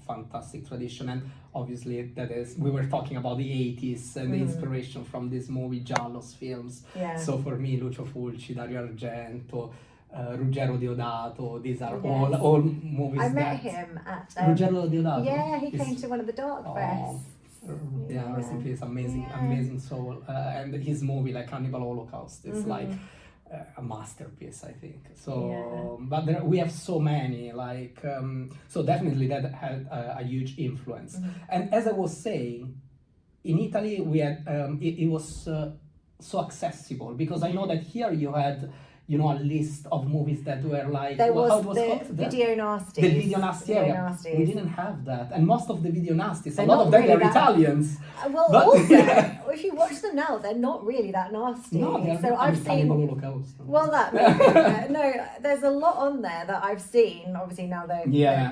Speaker 7: fantastic tradition, and obviously that is, we were talking about the 80s and the inspiration from this movie Giallo's films.
Speaker 1: Yeah.
Speaker 7: So for me, Lucio Fulci, Dario Argento, Ruggero Deodato, these are
Speaker 1: Yes.
Speaker 7: all movies
Speaker 1: I met
Speaker 7: that...
Speaker 1: him at.
Speaker 7: Ruggero Deodato?
Speaker 1: Yeah, he
Speaker 7: is-
Speaker 1: came to one of the Dark Fests.
Speaker 7: Yeah, rest in peace, amazing soul. And his movie, like Cannibal Holocaust, is like a masterpiece, I think. So, but we have so many, like, so definitely that had a huge influence. And as I was saying, in Italy, we had, it was so accessible, because I know that here you had, you know, a list of movies that were like,
Speaker 1: There was
Speaker 7: how it was
Speaker 1: the
Speaker 7: called?
Speaker 1: Video Nasties.
Speaker 7: The Video Nasty
Speaker 1: Video
Speaker 7: area.
Speaker 1: Nasties.
Speaker 7: We didn't have that. And most of the Video Nasties,
Speaker 1: They're
Speaker 7: a lot
Speaker 1: not
Speaker 7: of them
Speaker 1: really
Speaker 7: are
Speaker 1: that-
Speaker 7: Italians.
Speaker 1: Well,
Speaker 7: But-
Speaker 1: also,
Speaker 7: yeah.
Speaker 1: if you watch them now, they're not really that nasty.
Speaker 7: No, they're
Speaker 1: so
Speaker 7: not.
Speaker 1: I've
Speaker 7: Cannibal
Speaker 1: seen.
Speaker 7: Holocaust.
Speaker 1: Well, that maybe, no, there's a lot on there that I've seen. Obviously now they're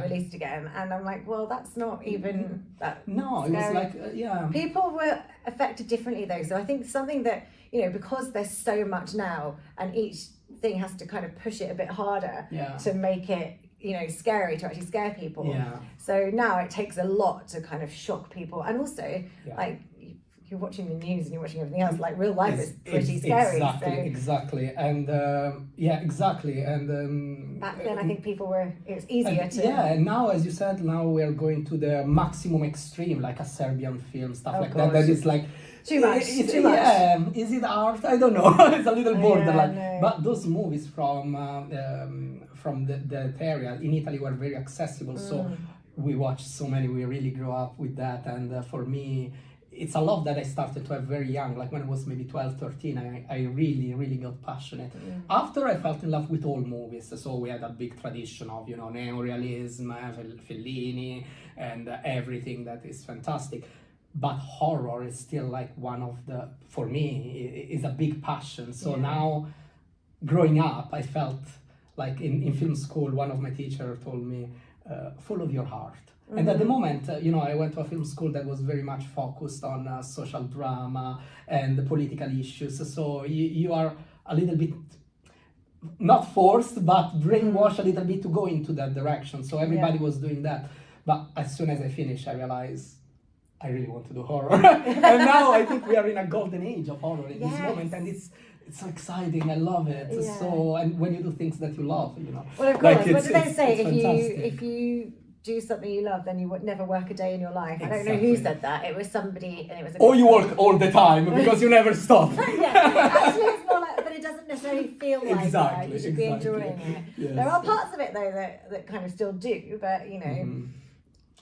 Speaker 1: released again, and I'm like, well, that's not even that.
Speaker 7: No, it was
Speaker 1: scary.
Speaker 7: like, yeah.
Speaker 1: People were affected differently though, so I think something that, you know, because there's so much now, and each thing has to kind of push it a bit harder
Speaker 7: Yeah.
Speaker 1: to make it, you know, scary, to actually scare people.
Speaker 7: Yeah.
Speaker 1: So now it takes a lot to kind of shock people, and also
Speaker 7: Yeah.
Speaker 1: like you're watching the news and you're watching everything else. Like real life is pretty scary.
Speaker 7: Exactly, and exactly, and
Speaker 1: Back then, I think people were. It was easier to.
Speaker 7: Yeah, and now, as you said, now we are going to the maximum extreme, like a Serbian film, stuff
Speaker 1: Oh,
Speaker 7: like that.
Speaker 1: gosh.
Speaker 7: That is like.
Speaker 1: Too much. Too much.
Speaker 7: Yeah, is it art? I don't know. It's a little borderline.
Speaker 1: no.
Speaker 7: But those movies from that area in Italy were very accessible. So we watched so many. We really grew up with that. And for me, it's a love that I started to have very young. Like when I was maybe 12, 13, I really, really got passionate. After I fell in love with all movies. So we had a big tradition of, you know, neorealism, Fellini, and everything that is fantastic. But horror is still like one of the, for me, is a big passion. So now, growing up, I felt like in film school, one of my teachers told me, follow your heart. And at the moment, you know, I went to a film school that was very much focused on social drama and the political issues. So you are a little bit, not forced, but brainwashed a little bit to go into that direction. So everybody was doing that. But as soon as I finished, I realized, I really want to do horror. And now I think we are in a golden age of horror in this moment, and it's so exciting. I love it.
Speaker 1: Yeah.
Speaker 7: So, and when you do things that you love, you know.
Speaker 1: Well, of course.
Speaker 7: like
Speaker 1: What did they say?
Speaker 7: fantastic.
Speaker 1: If you do something you love, then you would never work a day in your life. I don't know
Speaker 7: Exactly.
Speaker 1: who said that. It was somebody, and it was. A
Speaker 7: Or you work all the time because you never stop.
Speaker 1: Yeah, actually, it's more like, but it doesn't necessarily feel like that.
Speaker 7: Exactly,
Speaker 1: You should be
Speaker 7: exactly.
Speaker 1: enjoying it.
Speaker 7: Yes.
Speaker 1: There are parts of it though that kind of still do, but you know.
Speaker 7: Mhm.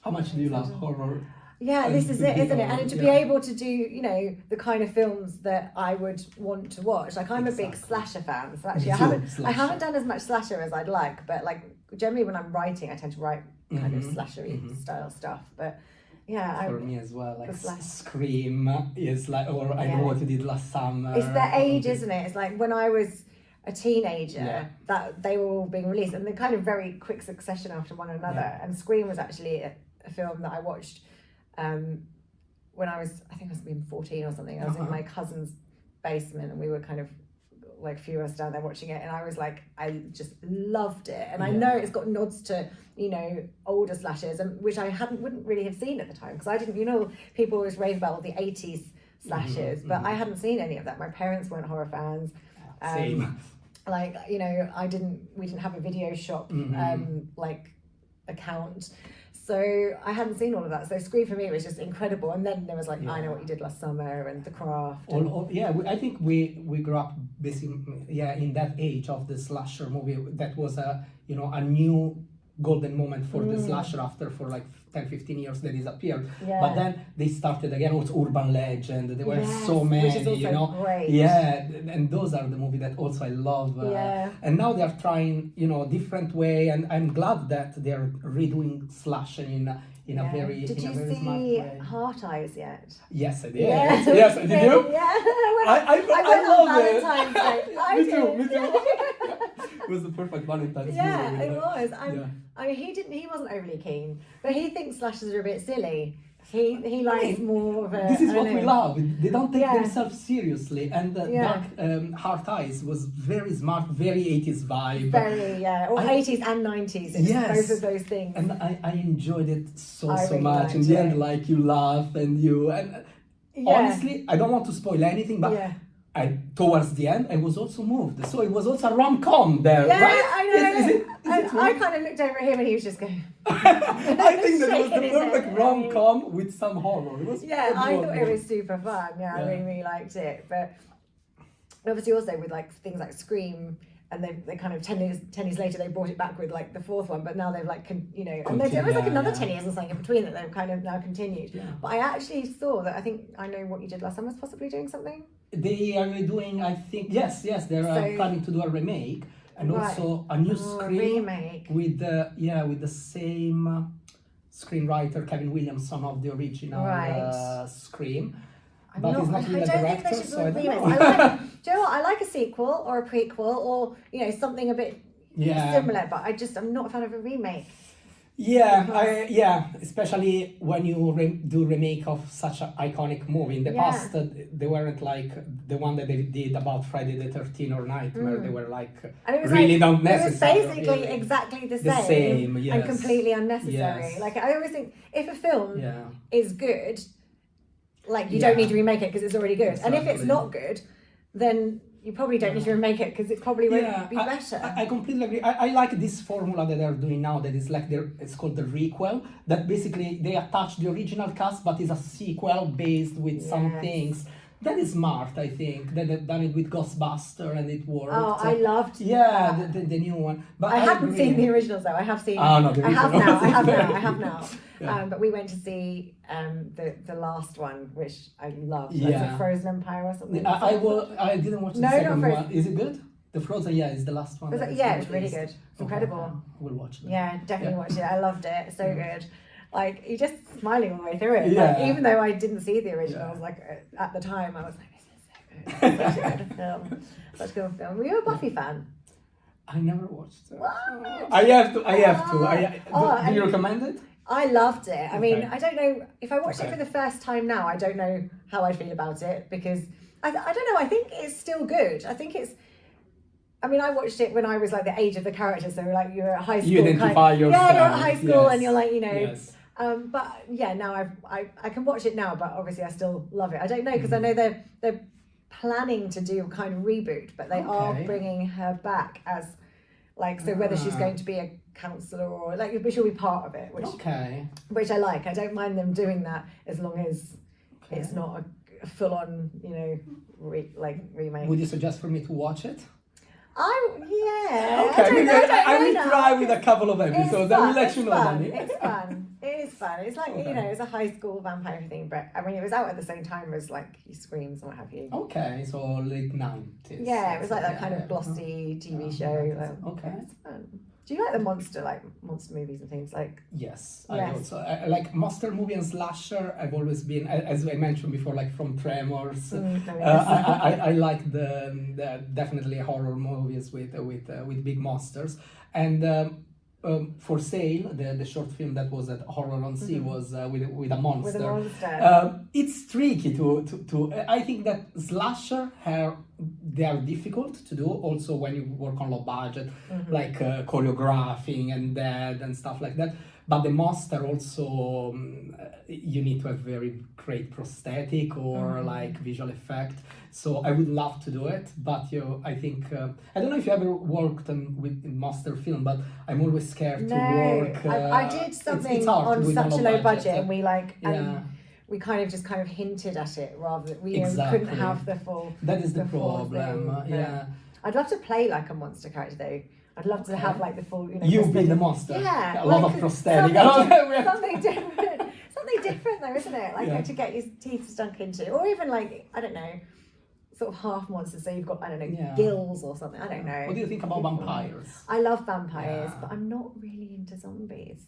Speaker 7: How much do you love horror?
Speaker 1: Yeah,
Speaker 7: And
Speaker 1: this is
Speaker 7: to
Speaker 1: it,
Speaker 7: be
Speaker 1: isn't it?
Speaker 7: honest,
Speaker 1: And to be
Speaker 7: yeah.
Speaker 1: able to do, you know, the kind of films that I would want to watch. Like I'm a big
Speaker 7: Exactly.
Speaker 1: slasher fan, so actually
Speaker 7: Me
Speaker 1: I
Speaker 7: too,
Speaker 1: haven't
Speaker 7: slasher.
Speaker 1: done as much slasher as I'd like, but like generally when I'm writing, I tend to write kind of slashery style stuff. But yeah,
Speaker 7: For me as well, like
Speaker 1: the slash-
Speaker 7: Scream is like, or I Know What You Did Last Summer.
Speaker 1: it's the
Speaker 7: or
Speaker 1: age,
Speaker 7: something.
Speaker 1: isn't it? It's like when I was a teenager
Speaker 7: Yeah.
Speaker 1: that they were all being released, and they're kind of very quick succession after one another.
Speaker 7: Yeah.
Speaker 1: And Scream was actually a film that I watched when I think I was maybe 14 or something. I was in my cousin's basement, and we were kind of like a few of us down there watching it, and I was like, I just loved it. And I
Speaker 7: Yeah.
Speaker 1: know it's got nods to, you know, older slashers, and which I wouldn't really have seen at the time, because I didn't, you know, people always rave about all the 80s slashers, but I hadn't seen any of that. My parents weren't horror fans.
Speaker 7: Same.
Speaker 1: Like, you know, we didn't have a video shop like account, so I hadn't seen all of that. So Scream for me was just incredible. And then there was like I Know What You Did Last Summer and The Craft.
Speaker 7: I think we grew up basically in that age of the slasher movie that was a new golden moment for the slasher after for like 10-15 years they disappeared.
Speaker 1: Yeah.
Speaker 7: But then they started again with urban legend. There were
Speaker 1: Yes,
Speaker 7: so many,
Speaker 1: which is also
Speaker 7: you know.
Speaker 1: great.
Speaker 7: Yeah, and those are the movies that also I love.
Speaker 1: Yeah.
Speaker 7: And now they are trying, you know, different way, and I'm glad that they are redoing slashing in a very
Speaker 1: Did
Speaker 7: in a
Speaker 1: you
Speaker 7: very smart
Speaker 1: see
Speaker 7: way.
Speaker 1: Heart Eyes yet?
Speaker 7: Yes, I did.
Speaker 1: Yeah.
Speaker 7: Yes, did you?
Speaker 1: Yeah.
Speaker 7: I
Speaker 1: went
Speaker 7: love
Speaker 1: on
Speaker 7: it.
Speaker 1: Valentine's Day. I
Speaker 7: Me too,
Speaker 1: did.
Speaker 7: me too. It was the perfect Valentine's
Speaker 1: Yeah,
Speaker 7: movie.
Speaker 1: it was.
Speaker 7: Yeah.
Speaker 1: I mean, he wasn't overly keen, but he thinks slashers are a bit silly. He likes more of a.
Speaker 7: This is
Speaker 1: I don't
Speaker 7: what we
Speaker 1: know.
Speaker 7: love. They don't take
Speaker 1: Yeah.
Speaker 7: themselves seriously, and
Speaker 1: Yeah.
Speaker 7: Dark Heart Eyes was very smart, very 80s vibe.
Speaker 1: Very, yeah, or
Speaker 7: I-
Speaker 1: 80s and 90s.
Speaker 7: Yes.
Speaker 1: Both of those things.
Speaker 7: And I enjoyed it so
Speaker 1: I really
Speaker 7: much. In
Speaker 1: liked
Speaker 7: the
Speaker 1: it.
Speaker 7: end, like you laugh and
Speaker 1: Yeah.
Speaker 7: honestly, I don't want to spoil anything, but
Speaker 1: Yeah.
Speaker 7: towards the end, I was also moved. So it was also a rom-com there,
Speaker 1: Yeah,
Speaker 7: right?
Speaker 1: I know.
Speaker 7: Is it
Speaker 1: I kind of looked over at him and he was just going.
Speaker 7: I think that was the
Speaker 1: shaking his head.
Speaker 7: perfect rom-com with some horror. It was
Speaker 1: Yeah, I thought it
Speaker 7: adorable.
Speaker 1: was super fun. Yeah, I
Speaker 7: Yeah.
Speaker 1: really, really liked it. But obviously, also with like things like Scream, and they kind of 10 years later they brought it back with like the fourth one, but now they've like you know, and there was like another 10 years or something in between that they've kind of now continued.
Speaker 7: Yeah.
Speaker 1: But I actually saw that. I think I know what you did last time was possibly doing something.
Speaker 7: They are doing, I think, yes, they're
Speaker 1: So-
Speaker 7: planning to do a remake and
Speaker 1: Right.
Speaker 7: also a new
Speaker 1: Oh,
Speaker 7: Scream
Speaker 1: remake.
Speaker 7: with the same screenwriter Kevin Williamson of the original
Speaker 1: Right.
Speaker 7: Scream.
Speaker 1: I'm
Speaker 7: But he's not
Speaker 1: I
Speaker 7: really a
Speaker 1: don't think
Speaker 7: director,
Speaker 1: they should
Speaker 7: so
Speaker 1: do
Speaker 7: I don't
Speaker 1: remakes.
Speaker 7: know.
Speaker 1: I like, do you know what? I like a sequel or a prequel or you know something a bit
Speaker 7: Yeah.
Speaker 1: similar, but I'm not a fan of a remake.
Speaker 7: Yeah, especially when you do remake of such an iconic movie. In the
Speaker 1: Yeah.
Speaker 7: past, they weren't like the one that they did about Friday the 13th or Nightmare. They were like
Speaker 1: And it was
Speaker 7: really
Speaker 1: like,
Speaker 7: not
Speaker 1: it was
Speaker 7: necessary.
Speaker 1: basically
Speaker 7: really.
Speaker 1: exactly the
Speaker 7: The
Speaker 1: same,
Speaker 7: same,
Speaker 1: and
Speaker 7: yes.
Speaker 1: completely unnecessary.
Speaker 7: Yes.
Speaker 1: Like I always think, if a film
Speaker 7: Yeah.
Speaker 1: is good, like you don't
Speaker 7: Yeah.
Speaker 1: need to remake it because it's already good. And if it's
Speaker 7: Exactly.
Speaker 1: not good, then you probably don't need to remake it because it probably won't be better.
Speaker 7: I completely agree. I like this formula that they're doing now. That is like it's called the requel. That basically they attach the original cast, but is a sequel based with some
Speaker 1: Yes.
Speaker 7: things. That is smart, I think. That they've done it with Ghostbuster and it worked.
Speaker 1: Oh, I loved
Speaker 7: Yeah,
Speaker 1: that.
Speaker 7: the new one. But
Speaker 1: I hadn't
Speaker 7: agree.
Speaker 1: seen the originals though. I have seen.
Speaker 7: Oh, no, the
Speaker 1: I have
Speaker 7: original.
Speaker 1: now. I have now.
Speaker 7: Yeah.
Speaker 1: But we went to see the last one, which I loved.
Speaker 7: Yeah.
Speaker 1: Was it Frozen Empire or something?
Speaker 7: I didn't watch the
Speaker 1: No, not
Speaker 7: second
Speaker 1: Frozen.
Speaker 7: one. Is it good? The Frozen, yeah, is the last one.
Speaker 1: Was
Speaker 7: that
Speaker 1: it-
Speaker 7: is
Speaker 1: yeah,
Speaker 7: on
Speaker 1: it was
Speaker 7: the
Speaker 1: really
Speaker 7: list.
Speaker 1: good. It's
Speaker 7: Okay,
Speaker 1: incredible.
Speaker 7: We'll watch that.
Speaker 1: Yeah, definitely
Speaker 7: Yeah.
Speaker 1: watched it. I loved it. So good. Like you're just smiling all the way through it.
Speaker 7: Yeah.
Speaker 1: Like, even though I didn't see the original,
Speaker 7: Yeah.
Speaker 1: like at the time, I was like, this is so good. Such a good film. Such a good film. Were you a Buffy fan?
Speaker 7: I never watched it.
Speaker 1: What?
Speaker 7: I have to.
Speaker 1: Oh,
Speaker 7: Do you
Speaker 1: and-
Speaker 7: recommend it?
Speaker 1: I loved it. I mean,
Speaker 7: Okay.
Speaker 1: I don't know if I watched it
Speaker 7: Okay.
Speaker 1: for the first time now. I don't know how I feel about it because I don't know. I think it's still good. I think it's. I mean, I watched it when I was like the age of the characters, so like you're at high school.
Speaker 7: You identify
Speaker 1: Yeah, you're
Speaker 7: yourself,
Speaker 1: at high school
Speaker 7: yes.
Speaker 1: and you're like, you know.
Speaker 7: Yes.
Speaker 1: But yeah, now I can watch it now, but obviously I still love it. I don't know because
Speaker 7: Mm-hmm.
Speaker 1: I know they're planning to do a kind of reboot, but they are
Speaker 7: Okay.
Speaker 1: bringing her back as like so whether she's
Speaker 7: Ah.
Speaker 1: going to be a counsellor or like she'll be part of it,
Speaker 7: Okay.
Speaker 1: which I like. I don't mind them doing that as long as it's not a full on, you know, remake.
Speaker 7: Would you suggest for me to watch it?
Speaker 1: Yeah.
Speaker 7: Okay, maybe I will
Speaker 1: now.
Speaker 7: try with a couple of episodes. I will let you know, Danny.
Speaker 1: It's fun. It is fun. It's like, you know, it's a high school vampire thing, but I mean, it was out at the same time as like Screams and what have you.
Speaker 7: Okay, so late 90s.
Speaker 1: Yeah, it was like that
Speaker 7: Yeah,
Speaker 1: kind of
Speaker 7: yeah.
Speaker 1: glossy TV
Speaker 7: Oh,
Speaker 1: show.
Speaker 7: okay.
Speaker 1: It's fun. Do you like the monster movies and things like?
Speaker 7: Yes,
Speaker 1: Yes.
Speaker 7: I also I like monster movie and slasher. I've always been, as I mentioned before, like from Tremors. I like the definitely horror movies with big monsters. And For Sale, the short film that was at Horror on Sea was with a monster.
Speaker 1: With a monster.
Speaker 7: It's tricky to I think that slasher they are difficult to do also when you work on low budget, like choreographing and that and stuff like that. But the monster also you need to have very great prosthetic or like visual effect. So I would love to do it, but I think I don't know if you ever worked with monster film, but I'm always scared to work.
Speaker 1: I did something
Speaker 7: it's hard
Speaker 1: on
Speaker 7: with
Speaker 1: such a low budget, and we like
Speaker 7: Yeah.
Speaker 1: we kind of hinted at it rather than we
Speaker 7: Exactly.
Speaker 1: couldn't have the full.
Speaker 7: That is the
Speaker 1: full
Speaker 7: problem.
Speaker 1: thing, but
Speaker 7: Yeah.
Speaker 1: I'd love to play like a monster character though. I'd love to have like the full, you know.
Speaker 7: You being the
Speaker 1: prosthetic.
Speaker 7: monster.
Speaker 1: Yeah,
Speaker 7: A lot
Speaker 1: like,
Speaker 7: of prosthetic.
Speaker 1: something different. Something different though, isn't it? Like to get your teeth stunk into, or even like I don't know, sort of half monsters. So you've got I don't know gills or something. I don't know.
Speaker 7: What do you think about vampires?
Speaker 1: I love vampires, but I'm not really into zombies.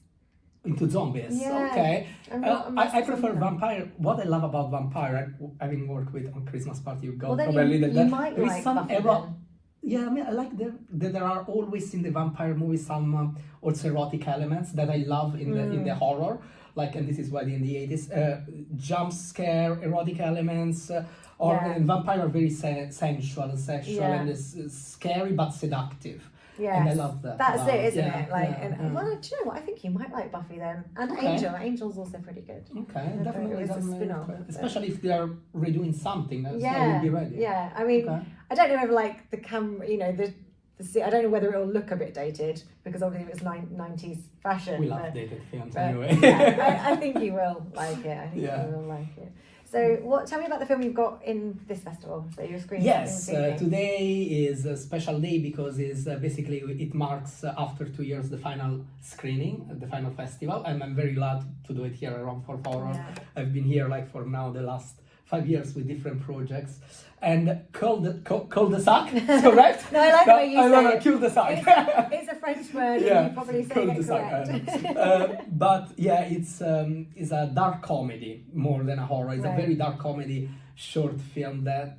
Speaker 7: Into zombies.
Speaker 1: Yeah.
Speaker 7: Okay. I prefer
Speaker 1: zombie.
Speaker 7: vampire. What I love about vampire, having worked with on Christmas party, you go
Speaker 1: Well, then
Speaker 7: probably
Speaker 1: you might
Speaker 7: there is
Speaker 1: like
Speaker 7: some
Speaker 1: Buffy
Speaker 7: era.
Speaker 1: then.
Speaker 7: Yeah, I mean, I like that there are always in the vampire movies some also erotic elements that I love in the horror. Like, and this is why in the 80s, jump scare, erotic elements, and vampire are very sensual and sexual and it's scary but seductive.
Speaker 1: Yeah,
Speaker 7: and I love that.
Speaker 1: That's it, isn't
Speaker 7: Yeah,
Speaker 1: it? Like,
Speaker 7: yeah.
Speaker 1: well, do you know what? I think you might like Buffy then, and
Speaker 7: Okay.
Speaker 1: Angel. Angel's also pretty good.
Speaker 7: Okay,
Speaker 1: It
Speaker 7: definitely.
Speaker 1: was a
Speaker 7: definitely.
Speaker 1: spin-off,
Speaker 7: Especially if they are redoing something, so I
Speaker 1: Yeah,
Speaker 7: will be ready.
Speaker 1: yeah. I mean,
Speaker 7: Okay.
Speaker 1: I don't know if like the camera, you know, I don't know whether it'll look a bit dated because obviously it was 90s fashion.
Speaker 7: We love
Speaker 1: but-
Speaker 7: dated films
Speaker 1: but,
Speaker 7: anyway.
Speaker 1: yeah, I think you will like it. I think
Speaker 7: Yeah.
Speaker 1: you will like it. So, tell me about the film you've got in this festival. So you're screening.
Speaker 7: Yes,
Speaker 1: in the evening.
Speaker 7: today is a special day because basically it marks after 2 years the final screening, the final festival, and I'm very glad to do it here at Romford Horror.
Speaker 1: Yeah.
Speaker 7: I've been here like for now the last 5 years with different projects, and cul-de-sac, is correct?
Speaker 1: No, I like the way you say it.
Speaker 7: Cul-de-sac.
Speaker 1: It's a French word,
Speaker 7: Yeah,
Speaker 1: and you probably say it
Speaker 7: cul-de-sac,
Speaker 1: correct.
Speaker 7: but yeah, it's a dark comedy more than a horror. It's a
Speaker 1: Right.
Speaker 7: very dark comedy short film that,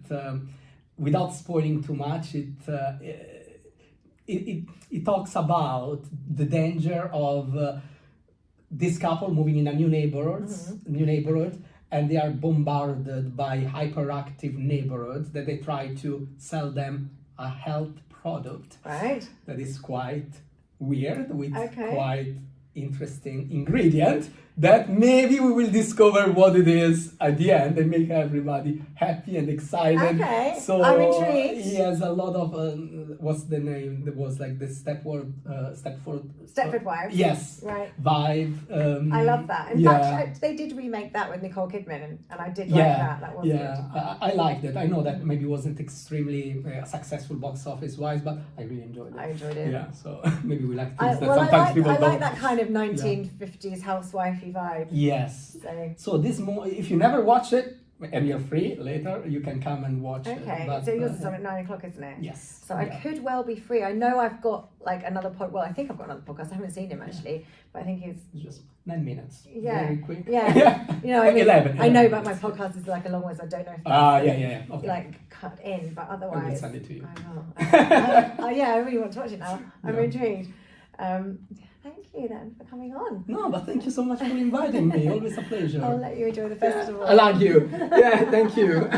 Speaker 7: without spoiling too much, it talks about the danger of this couple moving in a new neighborhood, and they are bombarded by hyperactive neighborhoods that they try to sell them a health product
Speaker 1: Right.
Speaker 7: that is quite weird with
Speaker 1: Okay.
Speaker 7: quite interesting ingredient that maybe we will discover what it is at the end and make everybody happy and excited.
Speaker 1: Okay,
Speaker 7: So
Speaker 1: I'm intrigued.
Speaker 7: he has a lot of what's the name? There was like the Stepford
Speaker 1: Wives.
Speaker 7: Yes.
Speaker 1: Right.
Speaker 7: Vibe.
Speaker 1: I love that. In
Speaker 7: yeah.
Speaker 1: fact, they did remake that with Nicole Kidman, and I did like that. That was
Speaker 7: yeah, I liked it. I know that maybe wasn't extremely successful box office wise, but I really enjoyed it.
Speaker 1: I enjoyed it.
Speaker 7: Yeah, so maybe we like
Speaker 1: I
Speaker 7: things that sometimes people
Speaker 1: like
Speaker 7: don't.
Speaker 1: that kind of 1950s housewifey vibe.
Speaker 7: Yes.
Speaker 1: So
Speaker 7: So if you never watch it and you're free later, you can come and watch it.
Speaker 1: okay,
Speaker 7: But,
Speaker 1: so yours is on at 9 o'clock, isn't it?
Speaker 7: Yes.
Speaker 1: So I could well be free. I know I've got like another well, I think I've got another podcast. I haven't seen him actually, but I think he's
Speaker 7: It's just 9 minutes.
Speaker 1: Yeah.
Speaker 7: Very quick.
Speaker 1: Yeah. You know, I mean,
Speaker 7: 11.
Speaker 1: I know, but my podcast is like a long one, so I don't know if
Speaker 7: Yeah. Okay.
Speaker 1: like cut in, but
Speaker 7: I will
Speaker 1: otherwise,
Speaker 7: send it to you.
Speaker 1: I will. Yeah, I really want to watch it now. I'm
Speaker 7: Yeah.
Speaker 1: intrigued. Thank you then for coming on.
Speaker 7: No, but thank you so much for inviting me. Always a pleasure.
Speaker 1: I'll let you enjoy the festival.
Speaker 7: I like you. Yeah, thank you.